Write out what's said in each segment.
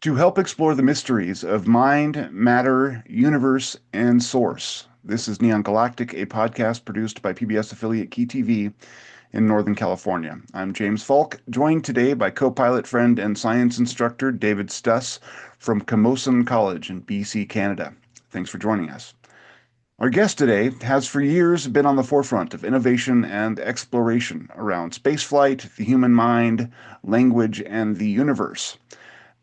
to help explore the mysteries of mind, matter, universe, and source. This is Neon Galactic, a podcast produced by PBS affiliate Key TV in Northern California. I'm James Falk, joined today by co-pilot friend and science instructor David Stuss from Cologne College in BC, Canada. Thanks for joining us. Our guest today has for years been on the forefront of innovation and exploration around spaceflight, the human mind, language, and the universe.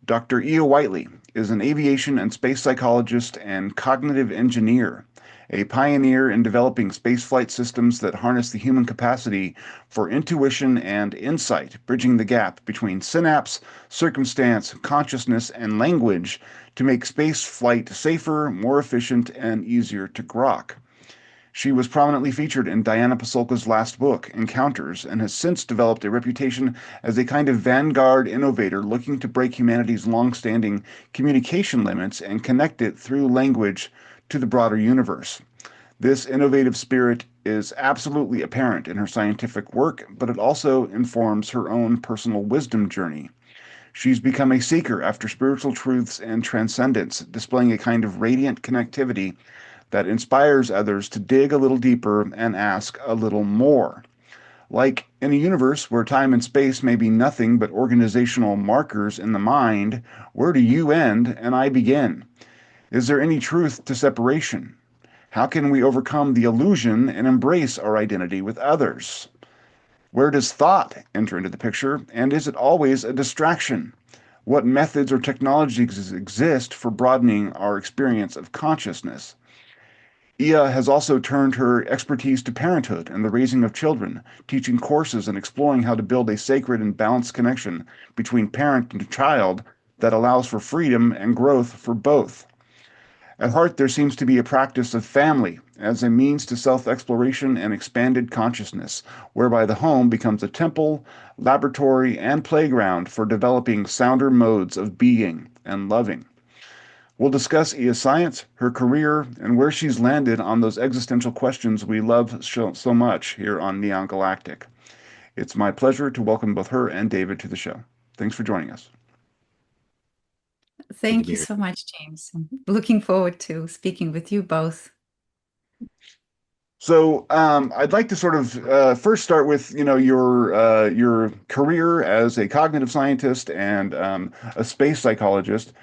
Dr. Iya Whiteley is an aviation and space psychologist and cognitive engineer, a pioneer in developing spaceflight systems that harness the human capacity for intuition and insight, bridging the gap between synapse, circumstance, consciousness, and language to make spaceflight safer, more efficient, and easier to grok. She was prominently featured in Diana Pasulka's last book, Encounters, and has since developed a reputation as a kind of vanguard innovator looking to break humanity's long-standing communication limits and connect it through language to the broader universe. This innovative spirit is absolutely apparent in her scientific work, but it also informs her own personal wisdom journey. She's become a seeker after spiritual truths and transcendence, displaying a kind of radiant connectivity that inspires others to dig a little deeper and ask a little more. Like in a universe where time and space may be nothing but organizational markers in the mind, where do you end and I begin? Is there any truth to separation? How can we overcome the illusion and embrace our identity with others? Where does thought enter into the picture, and is it always a distraction? What methods or technologies exist for broadening our experience of consciousness? Iya has also turned her expertise to parenthood and the raising of children, teaching courses and exploring how to build a sacred and balanced connection between parent and child that allows for freedom and growth for both. At heart, there seems to be a practice of family as a means to self-exploration and expanded consciousness, whereby the home becomes a temple, laboratory, and playground for developing sounder modes of being and loving. We'll discuss Iya's science, her career, and where she's landed on those existential questions we love so much here on Neon Galactic. It's my pleasure to welcome both her and David to the show. Thanks for joining us. Good to Thank be you here. so much, James. I'm looking forward to speaking with you both. So I'd like to sort of first start with your career as a cognitive scientist and a space psychologist.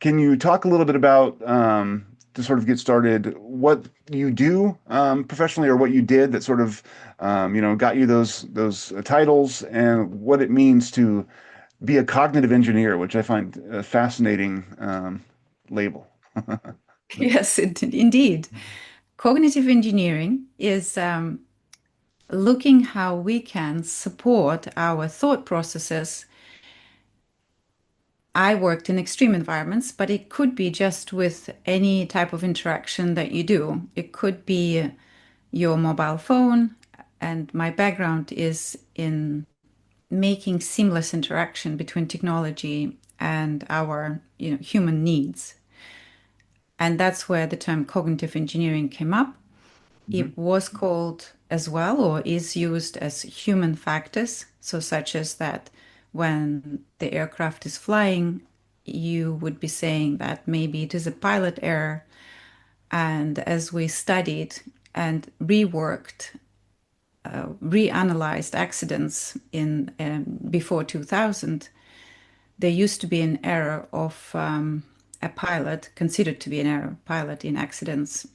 Can you talk a little bit about to sort of get started what you do professionally or what you did that sort of got you those titles and what it means to be a cognitive engineer, which I find a fascinating label. Yes, indeed. Cognitive engineering is looking how we can support our thought processes. I worked in extreme environments, but it could be just with any type of interaction that you do. It could be your mobile phone, and my background is in making seamless interaction between technology and our human needs. And that's where the term cognitive engineering came up. Mhm. It was called as well, or is used as human factors. So, such as that when the aircraft is flying, you would be saying that maybe it is a pilot error. And as we studied and reworked, reanalyzed accidents in before 2000, there used to be an error of a pilot, considered to be an error pilot in accidents,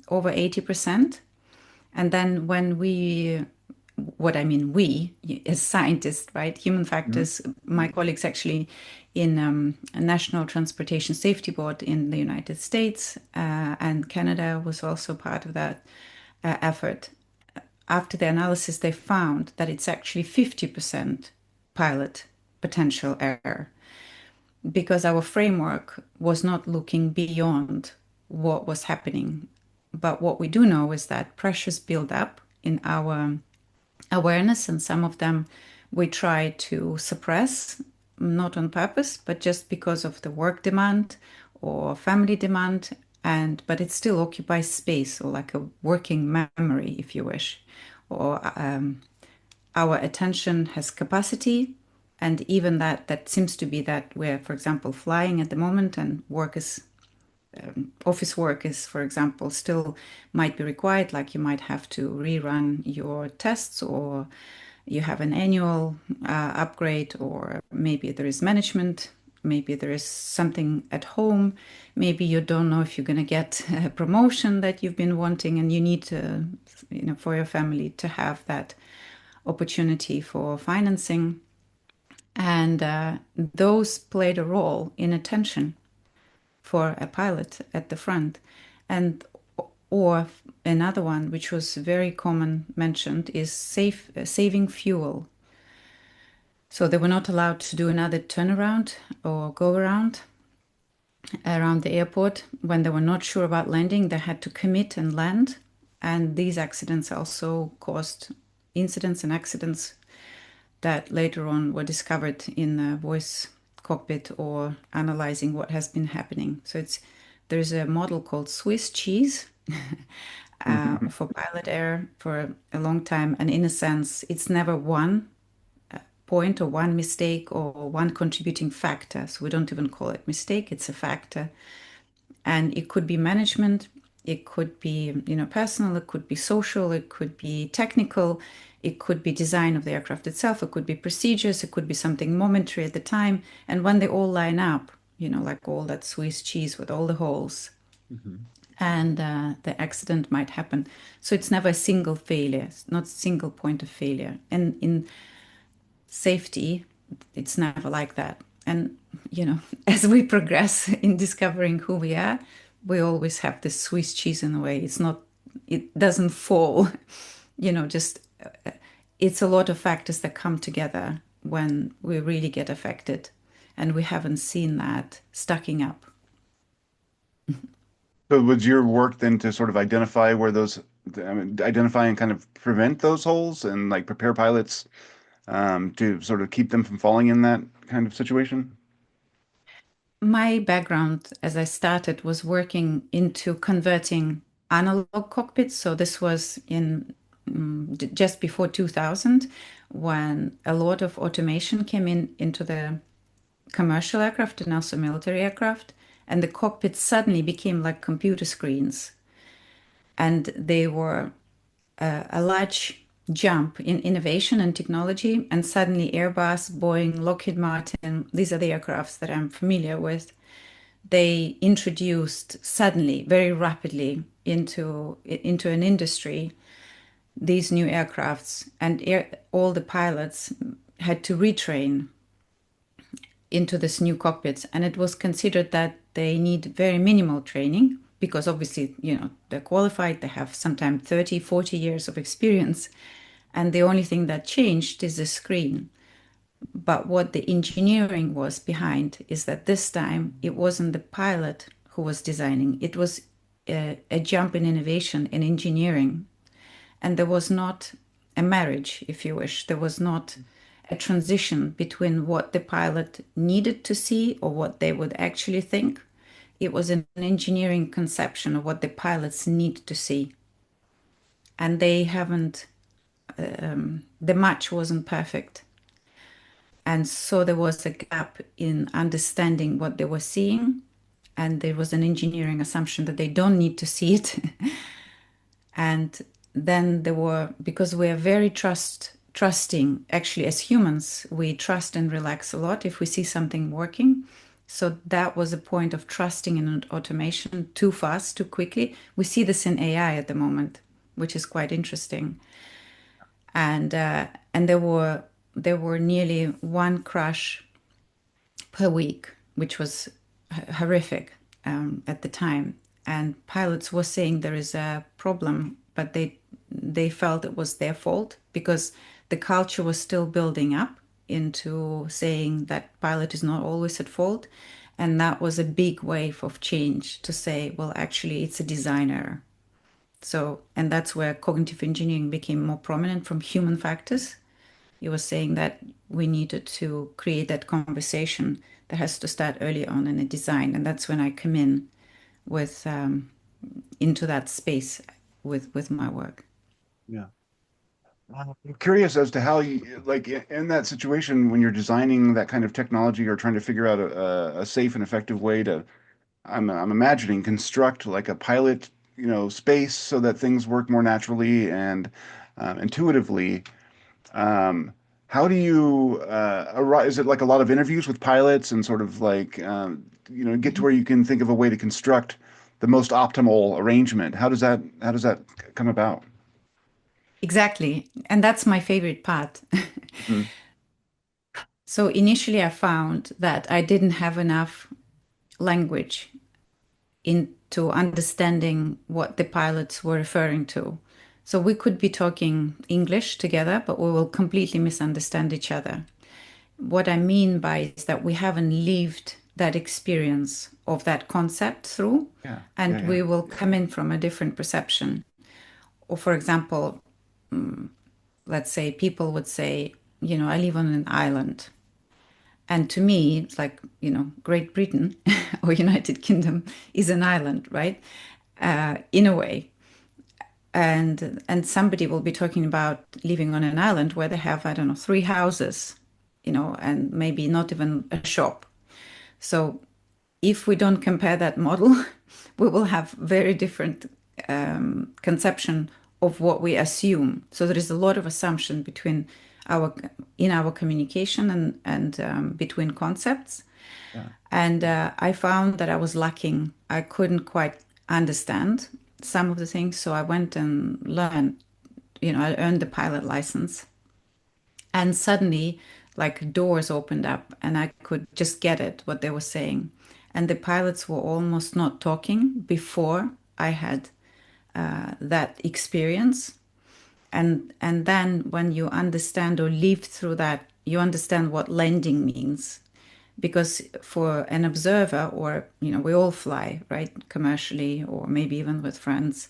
over 80%. And then when what I mean, we as scientists, right, human Mhm. factors, my colleagues actually in a National Transportation Safety Board in the United States and Canada was also part of that effort. After the analysis, they found that it's actually 50% pilot potential error because our framework was not looking beyond what was happening. But what we do know is that pressures build up in our awareness, and some of them we try to suppress, not on purpose, but just because of the work demand or family demand. And but it still occupies space, or like a working memory, if you wish, or our attention has capacity, And even that seems to be that where, for example, flying at the moment and work is office work is, for example, still might be required. Like you might have to rerun your tests, or you have an annual upgrade, or maybe there is management, maybe there is something at home, maybe you don't know if you're going to get a promotion that you've been wanting, and you need to, for your family to have that opportunity for financing. And those played a role in attention for a pilot at the front. And or another one, which was very common mentioned, is saving fuel. So they were not allowed to do another turnaround or go around the airport when they were not sure about landing. They had to commit and land. And these accidents also caused incidents and accidents that later on were discovered in the voice cockpit or analyzing what has been happening. So there's a model called Swiss cheese for pilot error for a long time, and in a sense, it's never one point or one mistake or one contributing factor. So we don't even call it mistake; it's a factor, and it could be management, it could be, personal, it could be social, it could be technical, it could be design of the aircraft itself, it could be procedures, it could be something momentary at the time. And when they all line up, like all that Swiss cheese with all the holes, Mhm. and the accident might happen. So it's never a single failure, it's not a single point of failure. And in safety, it's never like that. And, as we progress in discovering who we are, we always have this Swiss cheese in a way. It doesn't fall, just it's a lot of factors that come together when we really get affected. And we haven't seen that stacking up. So was your work then to sort of identify where identify and kind of prevent those holes and like prepare pilots to sort of keep them from falling in that kind of situation? My background as I started was working into converting analog cockpits. So this was in just before 2000, when a lot of automation came into the commercial aircraft and also military aircraft. And the cockpits suddenly became like computer screens. And they were a large jump in innovation and technology. And suddenly Airbus, Boeing, Lockheed Martin, these are the aircrafts that I'm familiar with, they introduced suddenly, very rapidly into an industry these new aircrafts, and all the pilots had to retrain into this new cockpits. And it was considered that they need very minimal training because obviously, they're qualified, they have sometimes 30, 40 years of experience. And the only thing that changed is the screen. But what the engineering was behind is that this time it wasn't the pilot who was designing, it was a jump in innovation in engineering. And there was not a marriage, if you wish. There was not a transition between what the pilot needed to see or what they would actually think. It was an engineering conception of what the pilots need to see. And they haven't, the match wasn't perfect. And so there was a gap in understanding what they were seeing. And there was an engineering assumption that they don't need to see it. And then there were, because we are very trusting, actually, as humans, we trust and relax a lot if we see something working. So that was a point of trusting in automation too fast, too quickly. We see this in AI at the moment, which is quite interesting. And there were nearly one crash per week, which was horrific at the time. And pilots were saying there is a problem, but they felt it was their fault because the culture was still building up into saying that pilot is not always at fault. And that was a big wave of change to say, well, actually, it's a design error. So, and that's where cognitive engineering became more prominent from human factors. He was saying that we needed to create that conversation that has to start early on in the design, and that's when I come in with into that space with my work. Yeah. I'm curious as to how you, like, in that situation when you're designing that kind of technology or trying to figure out a safe and effective way to, I'm imagining, construct like a pilot, space so that things work more naturally and intuitively. Um, how do you, is it like a lot of interviews with pilots and sort of like, get to Mhm. where you can think of a way to construct the most optimal arrangement? How does that come about? Exactly. And that's my favorite part. Mhm. So initially, I found that I didn't have enough language into understanding what the pilots were referring to. So we could be talking English together, but we will completely misunderstand each other. What I mean by is that we haven't lived that experience of that concept through, Yeah, yeah, and yeah, we will come in from a different perception. Or, for example, let's say people would say, I live on an island. And to me, it's like, Great Britain or United Kingdom is an island, right? In a way. And somebody will be talking about living on an island where they have, I don't know, three houses, and maybe not even a shop. So if we don't compare that model, we will have very different conception of what we assume. So there is a lot of assumption our in our communication and between concepts. yeah, And I found that I was lacking. I couldn't quite understand some of the things, so I went and learned. I earned the pilot license, and suddenly, like doors opened up, and I could just get it what they were saying. And the pilots were almost not talking before I had that experience. And then when you understand or live through that, you understand what landing means. Because for an observer, or we all fly, right, commercially or maybe even with friends,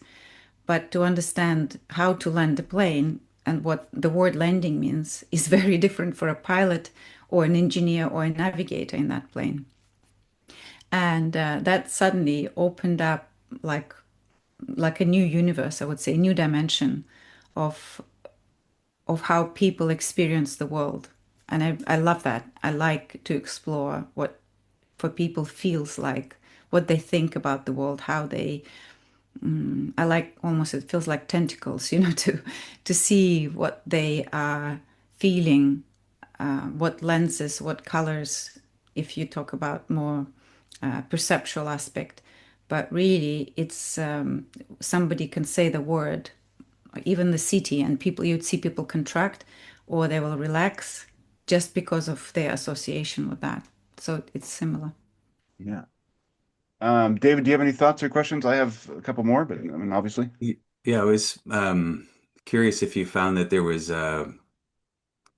but to understand how to land a plane and what the word landing means is very different for a pilot or an engineer or a navigator in that plane. And that suddenly opened up like a new universe, I would say, a new dimension of of how people experience the world. And I love that. I like to explore what for people feels like, what they think about the world, how they I like almost it feels like tentacles, to see what they are feeling, what lenses, what colors, if you talk about more perceptual aspect. But really, it's somebody can say the word, even the city, and you'd see people contract or they will relax just because of their association with that. So it's similar. yeah. David, do you have any thoughts or questions? I have a couple more, but I mean, obviously. Yeah, I was curious if you found that there was a,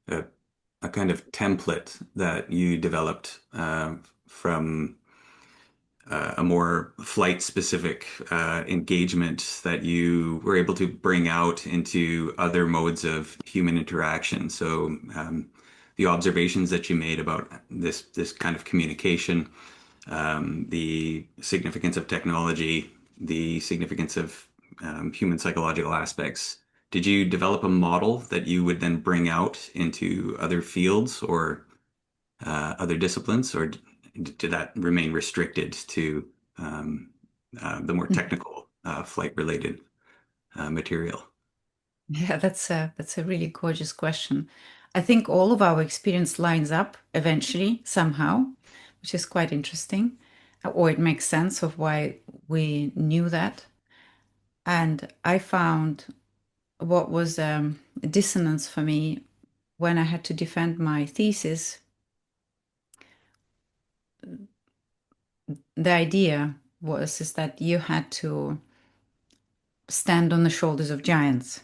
a kind of template that you developed from a more flight-specific engagement that you were able to bring out into other modes of human interaction. So the observations that you made about this kind of communication, the significance of technology, the significance of human psychological aspects. Did you develop a model that you would then bring out into other fields or other disciplines, or did that remain restricted to um, the more technical flight-related material? Yeah, that's a really gorgeous question. I think all of our experience lines up eventually somehow, which is quite interesting, or it makes sense of why we knew that. And I found what was a dissonance for me when I had to defend my thesis. The idea was is that you had to stand on the shoulders of giants,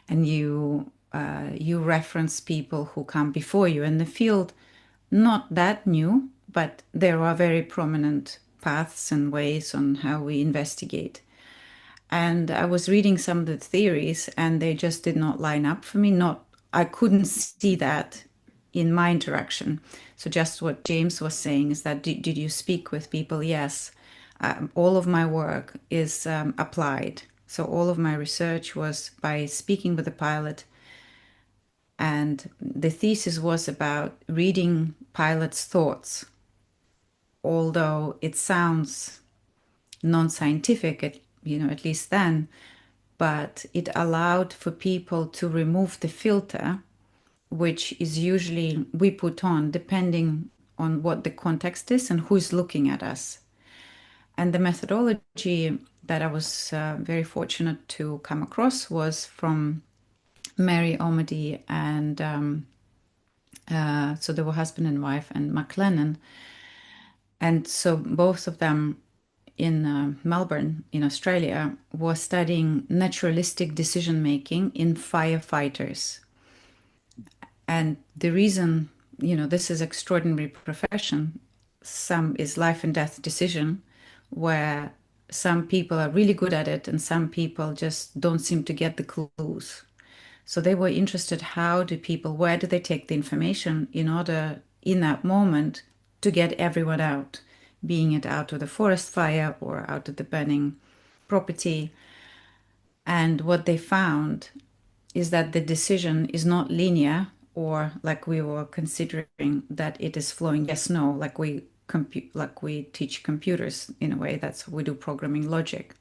and you reference people who come before you in the field, not that new, but there are very prominent paths and ways on how we investigate. And I was reading some of the theories, and they just did not line up for me. Not I couldn't see that in my interaction. So just what James was saying is that did you speak with people? Yes. All of my work is applied. So all of my research was by speaking with the pilot, and the thesis was about reading pilots' thoughts. Although it sounds non-scientific, at least then, but it allowed for people to remove the filter, which is usually we put on depending on what the context is and who's looking at us. And the methodology that I was very fortunate to come across was from Mary Omedy and so they were husband and wife, and McLennan. And so both of them in Melbourne, in Australia, were studying naturalistic decision making in firefighters. And the reason, this is extraordinary profession. Some is life and death decision, where some people are really good at it and some people just don't seem to get the clues. So they were interested, where do they take the information in order in that moment to get everyone out, being it out of the forest fire or out of the burning property. And what they found is that the decision is not linear, or like we were considering that it is flowing yes no, like we teach computers in a way. That's we do programming logic.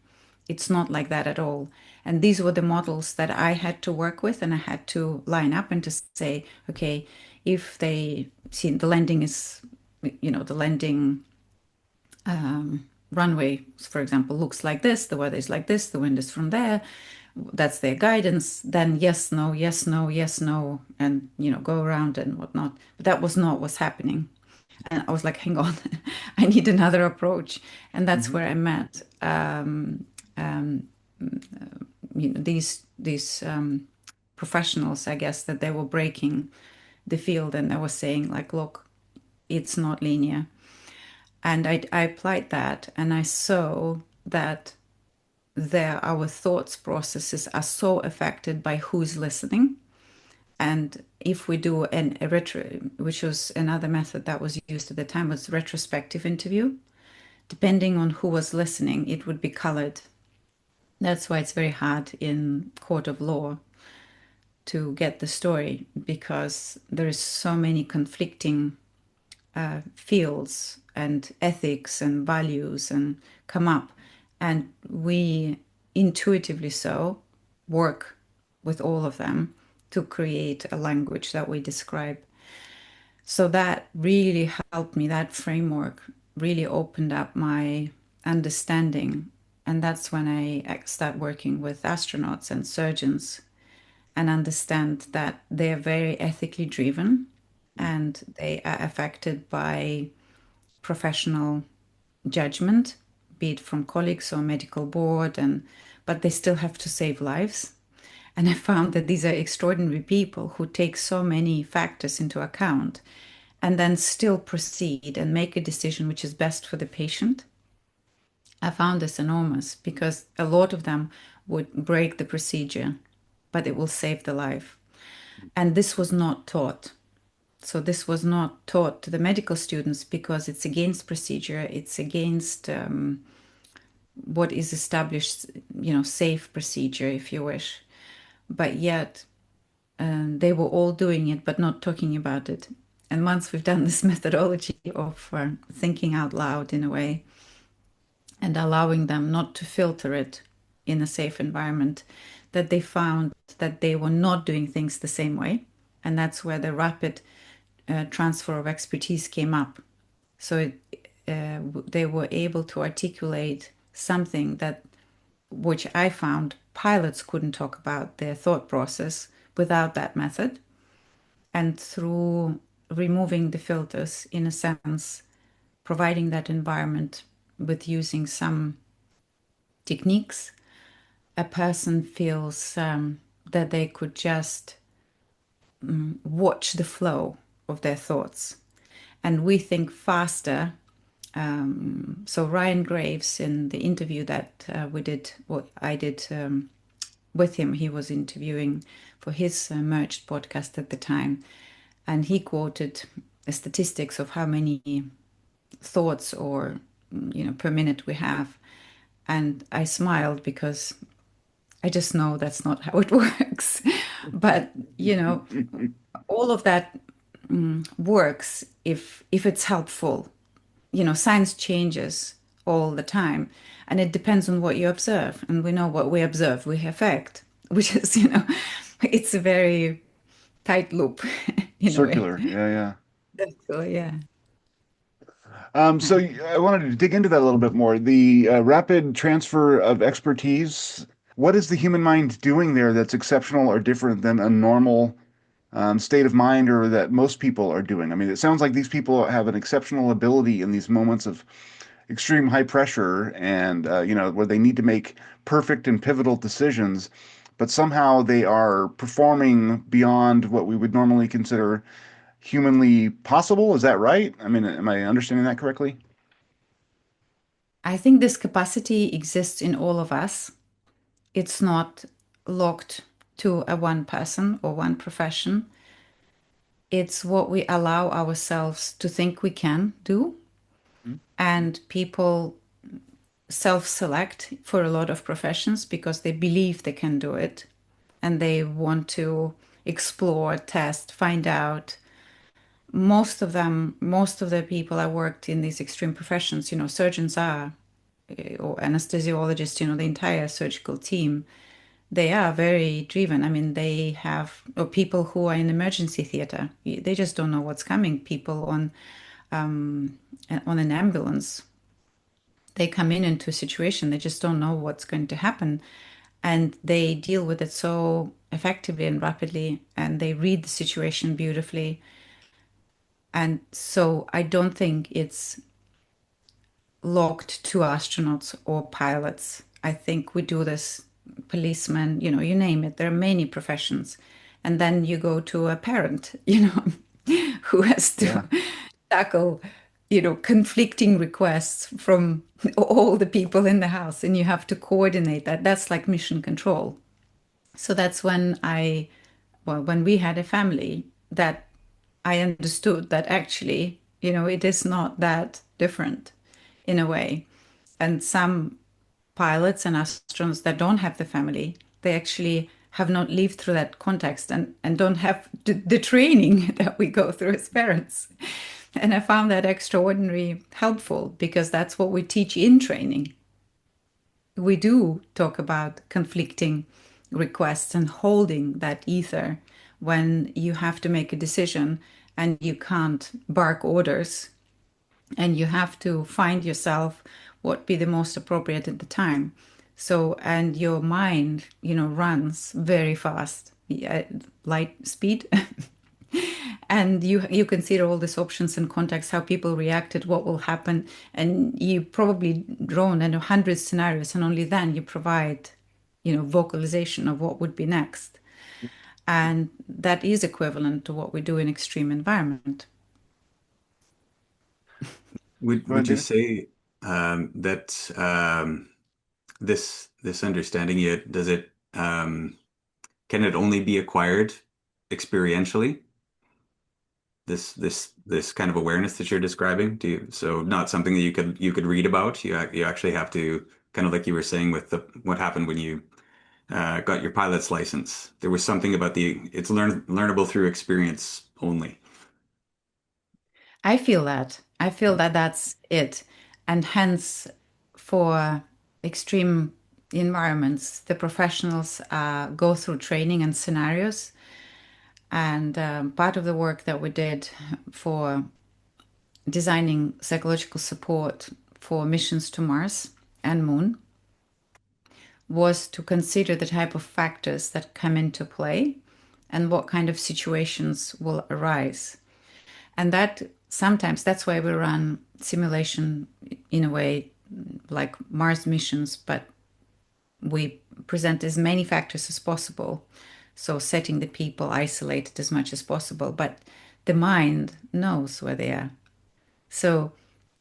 It's not like that at all. And these were the models that I had to work with, and I had to line up and to say, okay, if they see the landing is, the landing runway, for example, looks like this, the weather is like this, the wind is from there, that's their guidance, then yes, no, yes, no, yes, no, and go around and whatnot. But that was not what's happening. And I was like, hang on, I need another approach. And that's Hmm. where I met these professionals, I guess, that they were breaking the field, and they were saying like, look, it's not linear. And I applied that, and I saw that our thoughts processes are so affected by who's listening. And if we do a retro, which was another method that was used at the time, was retrospective interview. Depending on who was listening, it would be colored. That's why it's very hard in court of law to get the story, because there is so many conflicting fields and ethics and values and come up, and we intuitively so work with all of them to create a language that we describe. So that really helped me. That framework really opened up my understanding. And that's when I start working with astronauts and surgeons and understand that they're very ethically driven and they are affected by professional judgment, be it from colleagues or medical board, and but they still have to save lives. And I found that these are extraordinary people who take so many factors into account and then still proceed and make a decision which is best for the patient. I found this enormous because a lot of them would break the procedure, but it will save the life. And this was not taught. So this was not taught to the medical students because it's against procedure, it's against what is established, safe procedure, if you wish. But yet they were all doing it, but not talking about it. And once we've done this methodology of thinking out loud in a way and allowing them not to filter it in a safe environment, that they found that they were not doing things the same way. And that's where the rapid transfer of expertise came up. So they were able to articulate something that, which I found pilots couldn't talk about their thought process without that method. And through removing the filters, in a sense, providing that environment with using some techniques, a person feels that they could just watch the flow of their thoughts. And we think faster. So Ryan Graves, in the interview that we did, what I did with him, he was interviewing for his merged podcast at the time, and he quoted statistics of how many thoughts or per minute we have, and I smiled because I just know that's not how it works. But, you know, all of that works if it's helpful. You know, science changes all the time, and it depends on what you observe. And we know what we observe, we affect, which is, it's a very tight loop in a way. Circular. Yeah, yeah. So, yeah. So I wanted to dig into that a little bit more. The rapid transfer of expertise. What is the human mind doing there that's exceptional or different than a normal state of mind or that most people are doing? I mean, it sounds like these people have an exceptional ability in these moments of extreme high pressure and, where they need to make perfect and pivotal decisions, but somehow they are performing beyond what we would normally consider humanly possible. Is that right? I mean, am I understanding that correctly? I think this capacity exists in all of us. It's not locked to a one person or one profession. It's what we allow ourselves to think we can do. And people self-select for a lot of professions because they believe they can do it and they want to explore, test, find out. Most of the people I worked in these extreme professions, surgeons are, or anesthesiologists, the entire surgical team, they are very driven. I mean, they have, or people who are in emergency theater, they just don't know what's coming. People on an ambulance, they come into a situation, they just don't know what's going to happen. And they deal with it so effectively and rapidly, and they read the situation beautifully. And so I don't think it's locked to astronauts or pilots. I think we do this, policemen, you name it. There are many professions. And then you go to a parent, who has to Yeah. tackle, conflicting requests from all the people in the house, and you have to coordinate that. That's like mission control. So that's when we had a family, that I understood that actually, it is not that different in a way. And some pilots and astronauts that don't have the family, they actually have not lived through that context and don't have the training that we go through as parents. And I found that extraordinarily helpful because that's what we teach in training. We do talk about conflicting requests and holding that ether when you have to make a decision and you can't bark orders and you have to find yourself what be the most appropriate at the time. So, and your mind, runs very fast, light speed. And you consider all these options and contexts, how people reacted, what will happen, and you probably drawn 100 scenarios, and only then you provide, vocalization of what would be next. And that is equivalent to what we do in extreme environment. Go ahead, Would you David. say that this understanding, yet does it can it only be acquired experientially? This kind of awareness that you're describing? So not something that you could read about. You actually have to, kind of like you were saying with what happened when you got your pilot's license. There was something about it's learnable through experience only. I feel that that's it. And hence, for extreme environments, the professionals go through training and scenarios. And part of the work that we did for designing psychological support for missions to Mars and Moon was to consider the type of factors that come into play and what kind of situations will arise. And that sometimes that's why we run simulation in a way like Mars missions, but we present as many factors as possible. So setting the people isolated as much as possible, but the mind knows where they are. So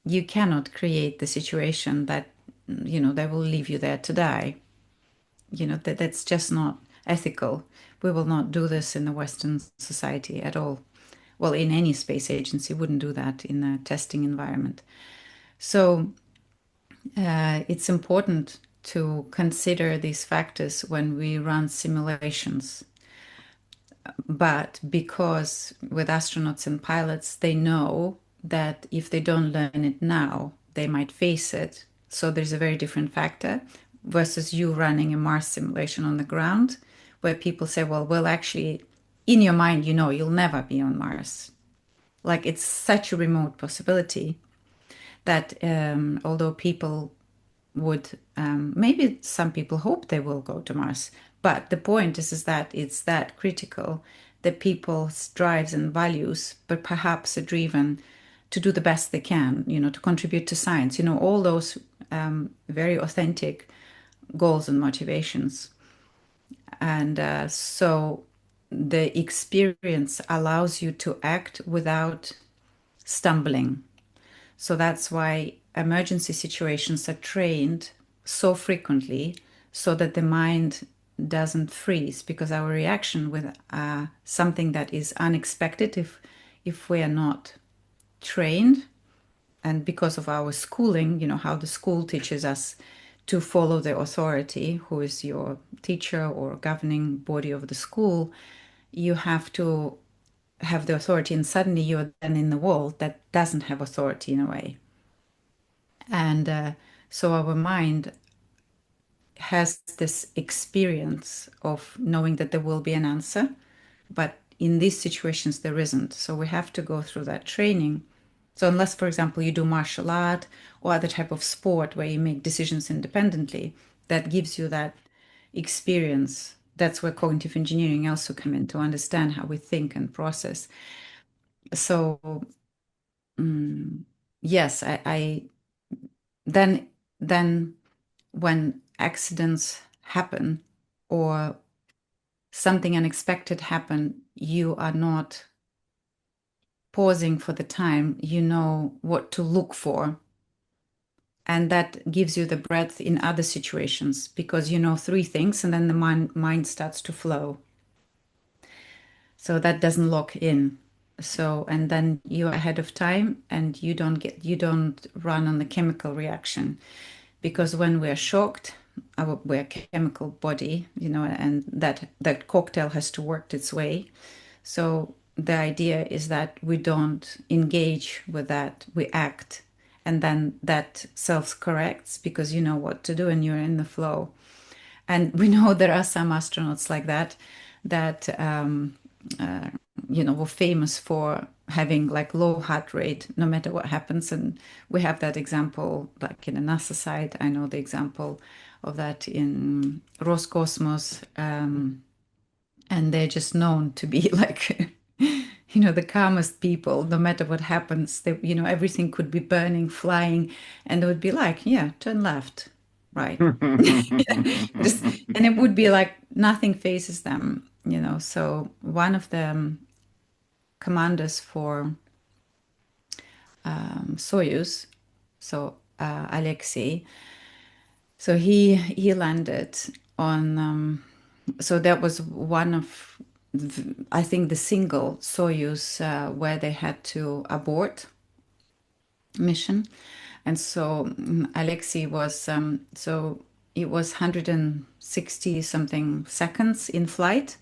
you cannot create the situation that, they will leave you there to die. That's just not ethical. We will not do this in the Western society at all. Well, in any space agency wouldn't do that in a testing environment. So it's important to consider these factors when we run simulations. But because with astronauts and pilots, they know that if they don't learn it now, they might face it. So there's a very different factor versus you running a Mars simulation on the ground, where people say, well, actually, in your mind, you know, you'll never be on Mars. Like it's such a remote possibility that although people would maybe some people hope they will go to Mars, but the point is that it's that critical that people's drives and values, but perhaps are driven to do the best they can, you know, to contribute to science, you know, all those very authentic goals and motivations. And so the experience allows you to act without stumbling. So that's why emergency situations are trained so frequently so that the mind doesn't freeze because our reaction with something that is unexpected if we are not trained and because of our schooling, you know, how the school teaches us to follow the authority, who is your teacher or governing body of the school, you have to have the authority, and suddenly you're then in the world that doesn't have authority in a way. And so our mind has this experience of knowing that there will be an answer, but in these situations, there isn't. So we have to go through that training. So unless, for example, you do martial art or other type of sport where you make decisions independently, that gives you that experience. That's where cognitive engineering also come in to understand how we think and process. So yes, I then then when accidents happen or something unexpected happen, you are not pausing for the time, you know what to look for. And that gives you the breadth in other situations because you know three things and then the mind starts to flow. So that doesn't lock in. So, and then you're ahead of time and you don't run on the chemical reaction because when we're shocked, we're a chemical body, you know, and that cocktail has to work its way. So the idea is that we don't engage with that, we act, and then that self corrects because you know what to do and you're in the flow. And we know there are some astronauts like that that uh, you know were famous for having like low heart rate no matter what happens. And we have that example like in the NASA side. I know the example of that in Roscosmos, and they're just known to be like you know the calmest people no matter what happens. They, you know, everything could be burning, flying, and they would be like, yeah, turn left, right. Just, and it would be like nothing phases them, you know. So one of the commanders for Soyuz, so Alexei, so he landed on so that was one of I think the single Soyuz where they had to abort mission. And so Alexei was so it was 160 something seconds in flight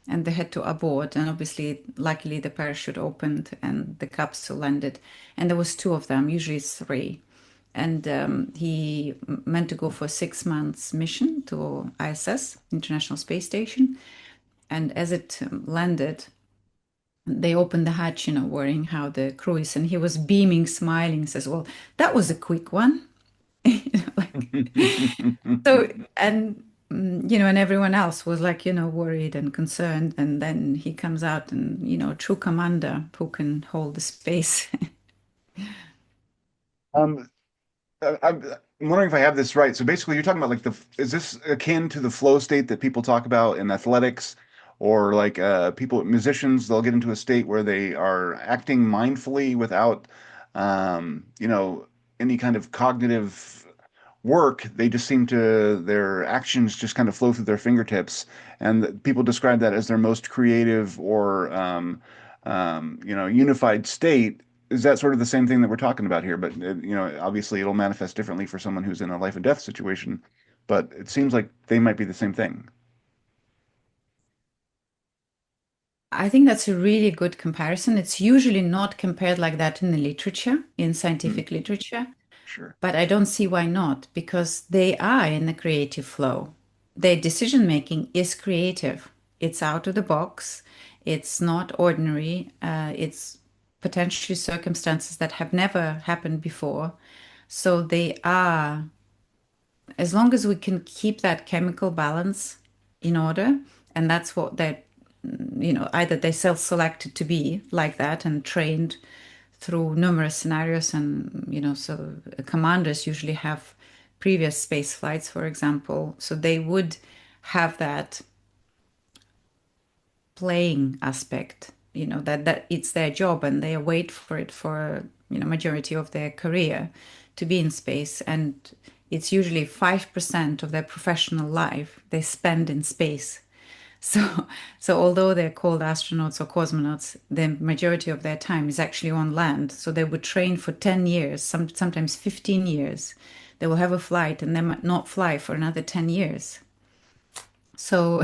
and they had to abort, and obviously luckily the parachute opened and the capsule landed, and there was two of them, usually it's three. And he meant to go for 6 months mission to ISS, International Space Station. And as it landed, they opened the hatch, you know, worrying how the crew is, and he was beaming, smiling, says, "Well, that was a quick one." You know, like so, and you know, and everyone else was like, you know, worried and concerned. And then he comes out, and you know, true commander who can hold the space. Um, I'm wondering if I have this right. So basically, you're talking about like is this akin to the flow state that people talk about in athletics, or like musicians, they'll get into a state where they are acting mindfully without, you know, any kind of cognitive work. They just seem to, their actions just kind of flow through their fingertips. And people describe that as their most creative or, you know, unified state. Is that sort of the same thing that we're talking about here? But, you know, obviously it'll manifest differently for someone who's in a life and death situation. but it seems like they might be the same thing. I think that's a really good comparison. It's usually not compared like that in the literature, in Hmm, scientific literature, sure. but I don't see why not, because they are in the creative flow. Their decision making is creative. It's out of the box. It's not ordinary. It's potentially circumstances that have never happened before. So they are, as long as we can keep that chemical balance in order, and that's what they're, either they self-selected to be like that and trained through numerous scenarios, and so commanders usually have previous space flights, for example, so they would have that playing aspect, that it's their job and they wait for it for, majority of their career to be in space. And it's usually 5% of their professional life they spend in space. So, so although they're called astronauts or cosmonauts, the majority of their time is actually on land. So they would train for 10 years, sometimes 15 years. They will have a flight and they might not fly for another 10 years. So,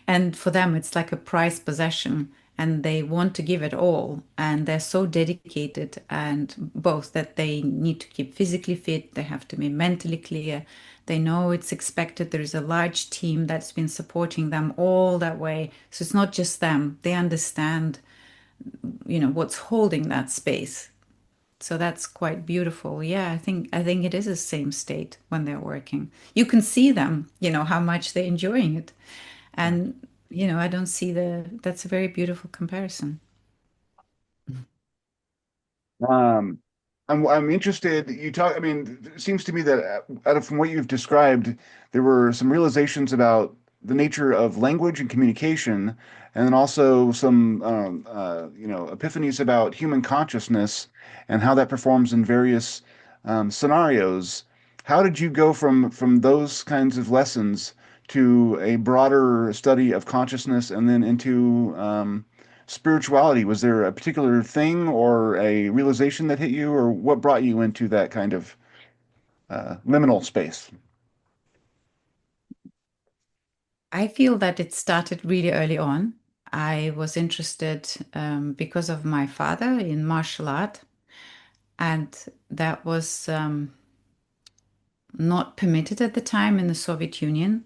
and for them, it's like a prized possession and they want to give it all. And they're so dedicated, and both that they need to keep physically fit, they have to be mentally clear. They know it's expected. There is a large team that's been supporting them all that way. So it's not just them. They understand, what's holding that space. So that's quite beautiful. Yeah, I think it is the same state when they're working. You can see them, how much they're enjoying it. And, I don't see that's a very beautiful comparison. Um, I'm interested. You talk. I mean, it seems to me that out of from what you've described, there were some realizations about the nature of language and communication, and then also some epiphanies about human consciousness and how that performs in various scenarios. How did you go from those kinds of lessons to a broader study of consciousness and then into spirituality? Was there a particular thing or a realization that hit you, or what brought you into that kind of liminal space? I feel that it started really early on. I was interested because of my father in martial art, and that was not permitted at the time in the Soviet Union.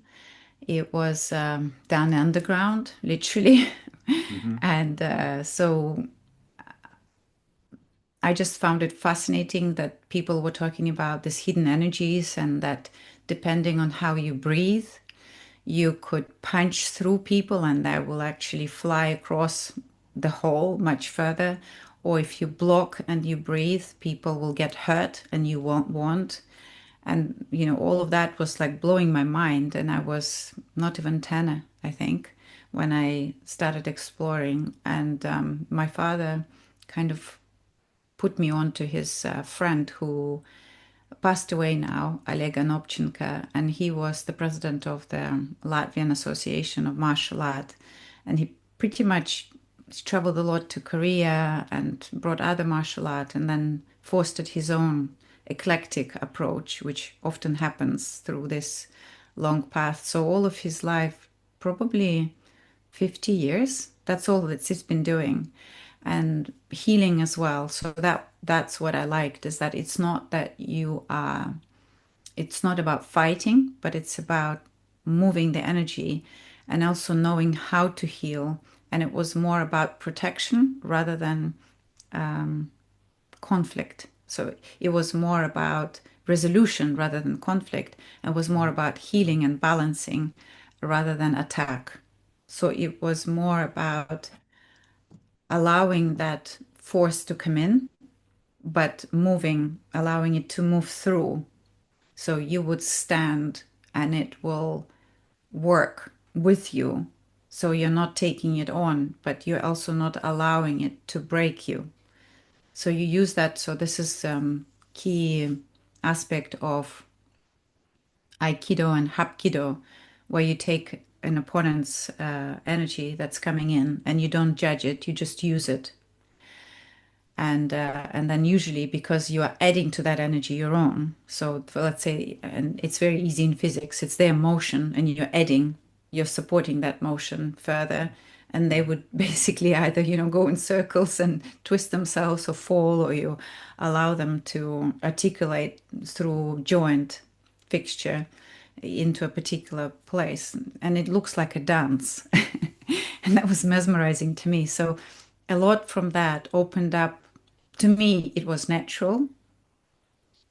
It was down underground, literally. Hmm. And so I just found it fascinating that people were talking about these hidden energies, and that depending on how you breathe, you could punch through people and they will actually fly across the hole much further. Or if you block and you breathe, people will get hurt and you won't want. And, all of that was like blowing my mind. And I was not even 10, I think, when I started exploring. And my father kind of put me on to his friend who passed away now, Oleg Anopchenko, and he was the president of the Latvian Association of Martial Art. And he pretty much traveled a lot to Korea and brought other martial art, and then fostered his own eclectic approach, which often happens through this long path. So all of his life, probably 50 years, that's all that he's been doing, and healing as well. So that's what I liked, is that it's not that it's not about fighting, but it's about moving the energy and also knowing how to heal. And it was more about protection rather than conflict. So it was more about resolution rather than conflict, and was more about healing and balancing rather than attack. So it was more about allowing that force to come in, but moving, allowing it to move through. So you would stand and it will work with you. So you're not taking it on, but you're also not allowing it to break you. So you use that. So this is key aspect of Aikido and Hapkido, where you take an opponent's energy that's coming in and you don't judge it, you just use it. And then usually because you are adding to that energy your own. So let's say, and it's very easy in physics, it's their motion and you're adding, you're supporting that motion further. And they would basically either, go in circles and twist themselves or fall, or you allow them to articulate through joint fixture into a particular place. And it looks like a dance. And that was mesmerizing to me. So a lot from that opened up. To me, it was natural.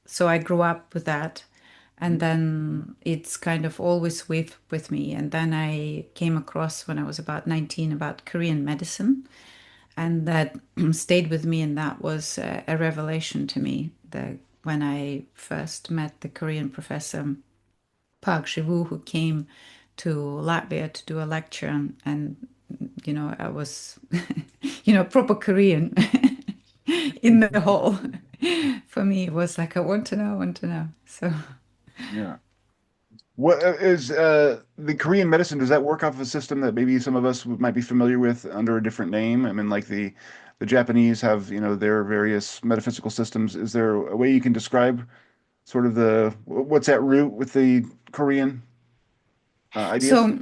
So I grew up with that. And then it's kind of always with me. And then I came across when I was about 19 about Korean medicine. And that stayed with me. And that was a revelation to me. When I first met the Korean professor, Park Ji-woo, who came to Latvia to do a lecture. And I was, proper Korean in the hall. For me, it was like, I want to know, I want to know. So, Yeah. What is the Korean medicine? Does that work off of a system that maybe some of us might be familiar with under a different name? I mean, like the Japanese have, their various metaphysical systems. Is there a way you can describe sort of what's at root with the Korean ideas? so,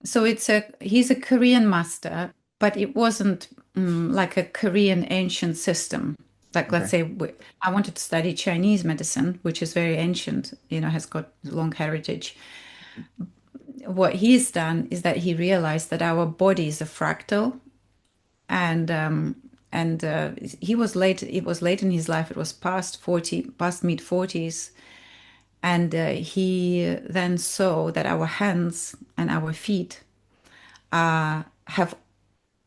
so he's a Korean master, but it wasn't like a Korean ancient system. Like, let's Okay. say I wanted to study Chinese medicine, which is very ancient, has got long heritage. What he's done is that he realized that our body is a fractal, and he was late. It was late in his life. It was past mid 40s, and he then saw that our hands and our feet have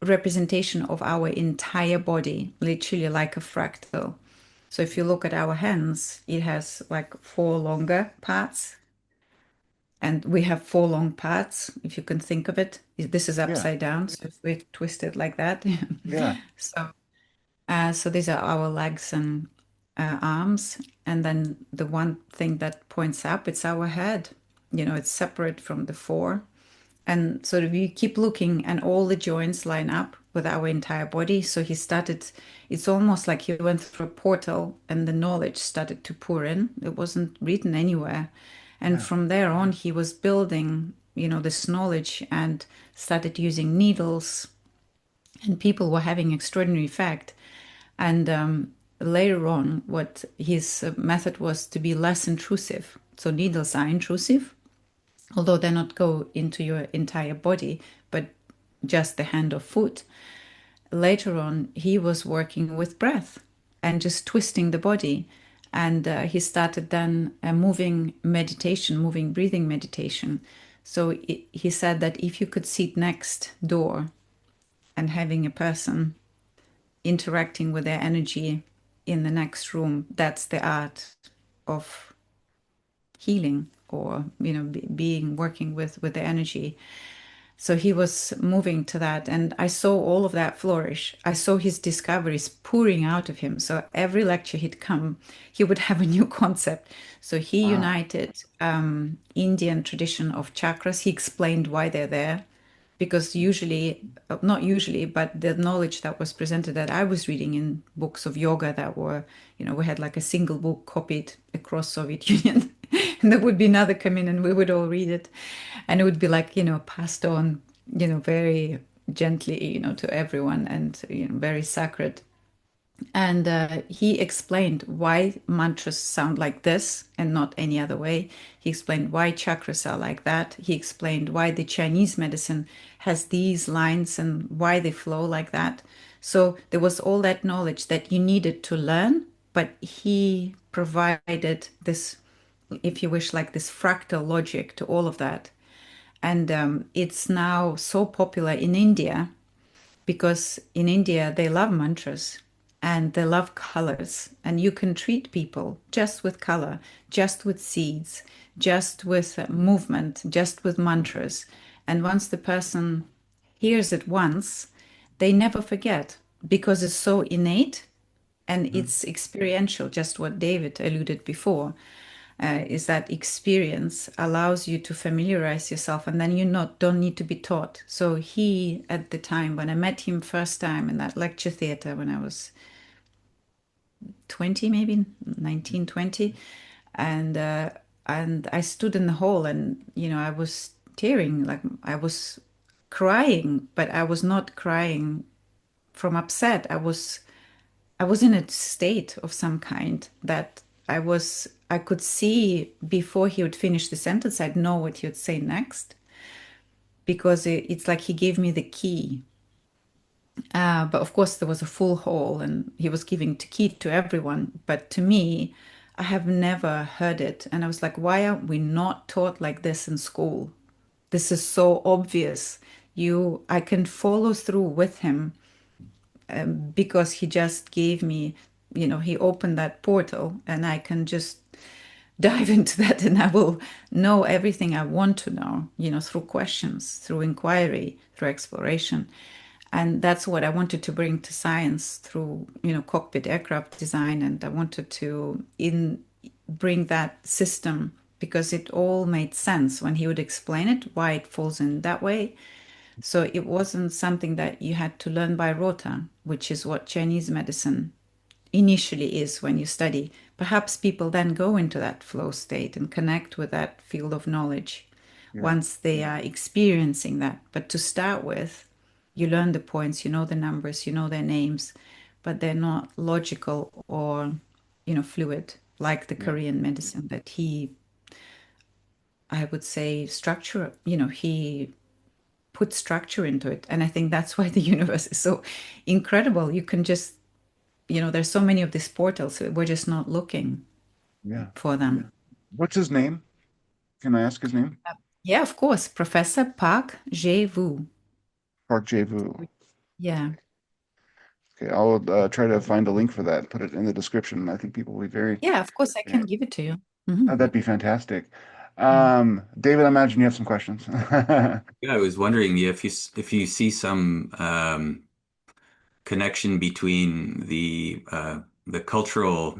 representation of our entire body, literally like a fractal. So if you look at our hands, it has like four longer parts, and we have four long parts, if you can think of it. This is Yeah. upside down, so if we twist it like that. Yeah. So, so these are our legs and arms, and then the one thing that points up, it's our head. It's separate from the four. And sort of you keep looking and all the joints line up with our entire body. So it's almost like he went through a portal and the knowledge started to pour in. It wasn't written anywhere. And Yeah. from there on, he was building, this knowledge and started using needles, and people were having extraordinary effect. And later on, what his method was to be less intrusive. So needles are intrusive, although they not go into your entire body, but just the hand or foot. Later on, he was working with breath and just twisting the body. And he started then a moving meditation, moving breathing meditation. So he said that if you could sit next door and having a person interacting with their energy in the next room, that's the art of healing, or being working with the energy. So he was moving to that, and I saw all of that flourish. I saw his discoveries pouring out of him. So every lecture he'd come, he would have a new concept. So he Wow. united Indian tradition of chakras. He explained why they're there, because usually, not usually, but the knowledge that was presented that I was reading in books of yoga that were, we had like a single book copied across Soviet Union, and there would be another come in and we would all read it, and it would be like, passed on, very gently, to everyone, and very sacred. And he explained why mantras sound like this and not any other way. He explained why chakras are like that. He explained why the Chinese medicine has these lines and why they flow like that. So there was all that knowledge that you needed to learn, but he provided this, if you wish, like this fractal logic to all of that. And it's now so popular in India, because in India they love mantras and they love colors, and you can treat people just with color, just with seeds, just with movement, just with mantras. And once the person hears it once, they never forget, because it's so innate and Mhm. it's experiential, just what David alluded before. Is that experience allows you to familiarize yourself, and then you not don't need to be taught. So he, at the time when I met him first time in that lecture theater when I was 20, maybe 1920. And and I stood in the hall and I was tearing, like I was crying, but I was not crying from upset. I was in a state of some kind that I could see before he would finish the sentence, I'd know what he would say next because it's like he gave me the key. But of course, there was a full hall and he was giving the key to everyone. But to me, I have never heard it. And I was like, why are we not taught like this in school? This is so obvious. I can follow through with him because he just gave me, he opened that portal and I can just dive into that and I will know everything I want to know, through questions, through inquiry, through exploration. And that's what I wanted to bring to science through, cockpit aircraft design. And I wanted to bring that system because it all made sense when he would explain it, why it falls in that way. So it wasn't something that you had to learn by rota, which is what Chinese medicine initially is when you study. Perhaps people then go into that flow state and connect with that field of knowledge Yeah. once they are experiencing that. But to start with, you learn the points, you know the numbers, you know their names, but they're not logical or, fluid like the Yeah. Korean medicine that I would say, structure, he put structure into it. And I think that's why the universe is so incredible. You can just, there's so many of these portals, so we're just not looking Yeah. for them. What's his name? Can I ask his name? Yeah, of course. Professor Park Jae-woo. Park Jae-woo. Yeah. Okay, I'll try to find a link for that, put it in the description. I think people will be very, Yeah, of course, I yeah. can give it to you. Hmm. That'd be fantastic. Yeah. David, I imagine you have some questions. Yeah, I was wondering if you see some connection between the cultural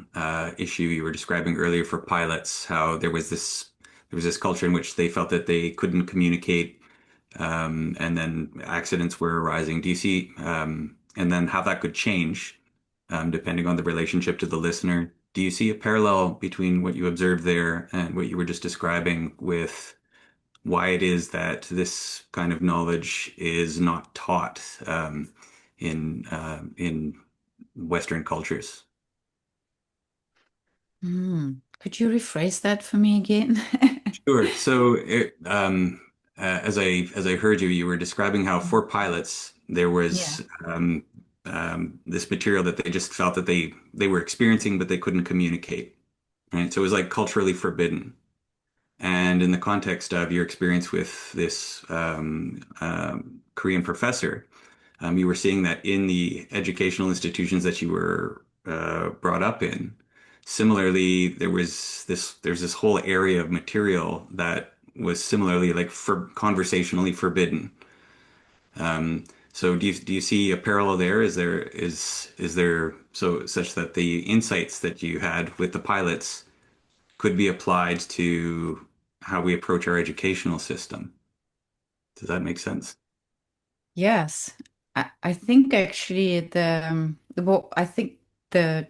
issue you were describing earlier for pilots, how there was this culture in which they felt that they couldn't communicate, and then accidents were arising. Do you see, and then how that could change depending on the relationship to the listener? Do you see a parallel between what you observed there and what you were just describing with why it is that this kind of knowledge is not taught in Western cultures? Could you rephrase that for me again? Sure. So, as I heard you, you were describing how for pilots there Yeah. was this material that they just felt that they were experiencing, but they couldn't communicate. Right. So it was like culturally forbidden. And in the context of your experience with this Korean professor, you were seeing that in the educational institutions that you were brought up in. Similarly, there's this whole area of material that was similarly like for conversationally forbidden. So do you see a parallel there? Is there so such that the insights that you had with the pilots could be applied to how we approach our educational system? Does that make sense? Yes. I think actually I think the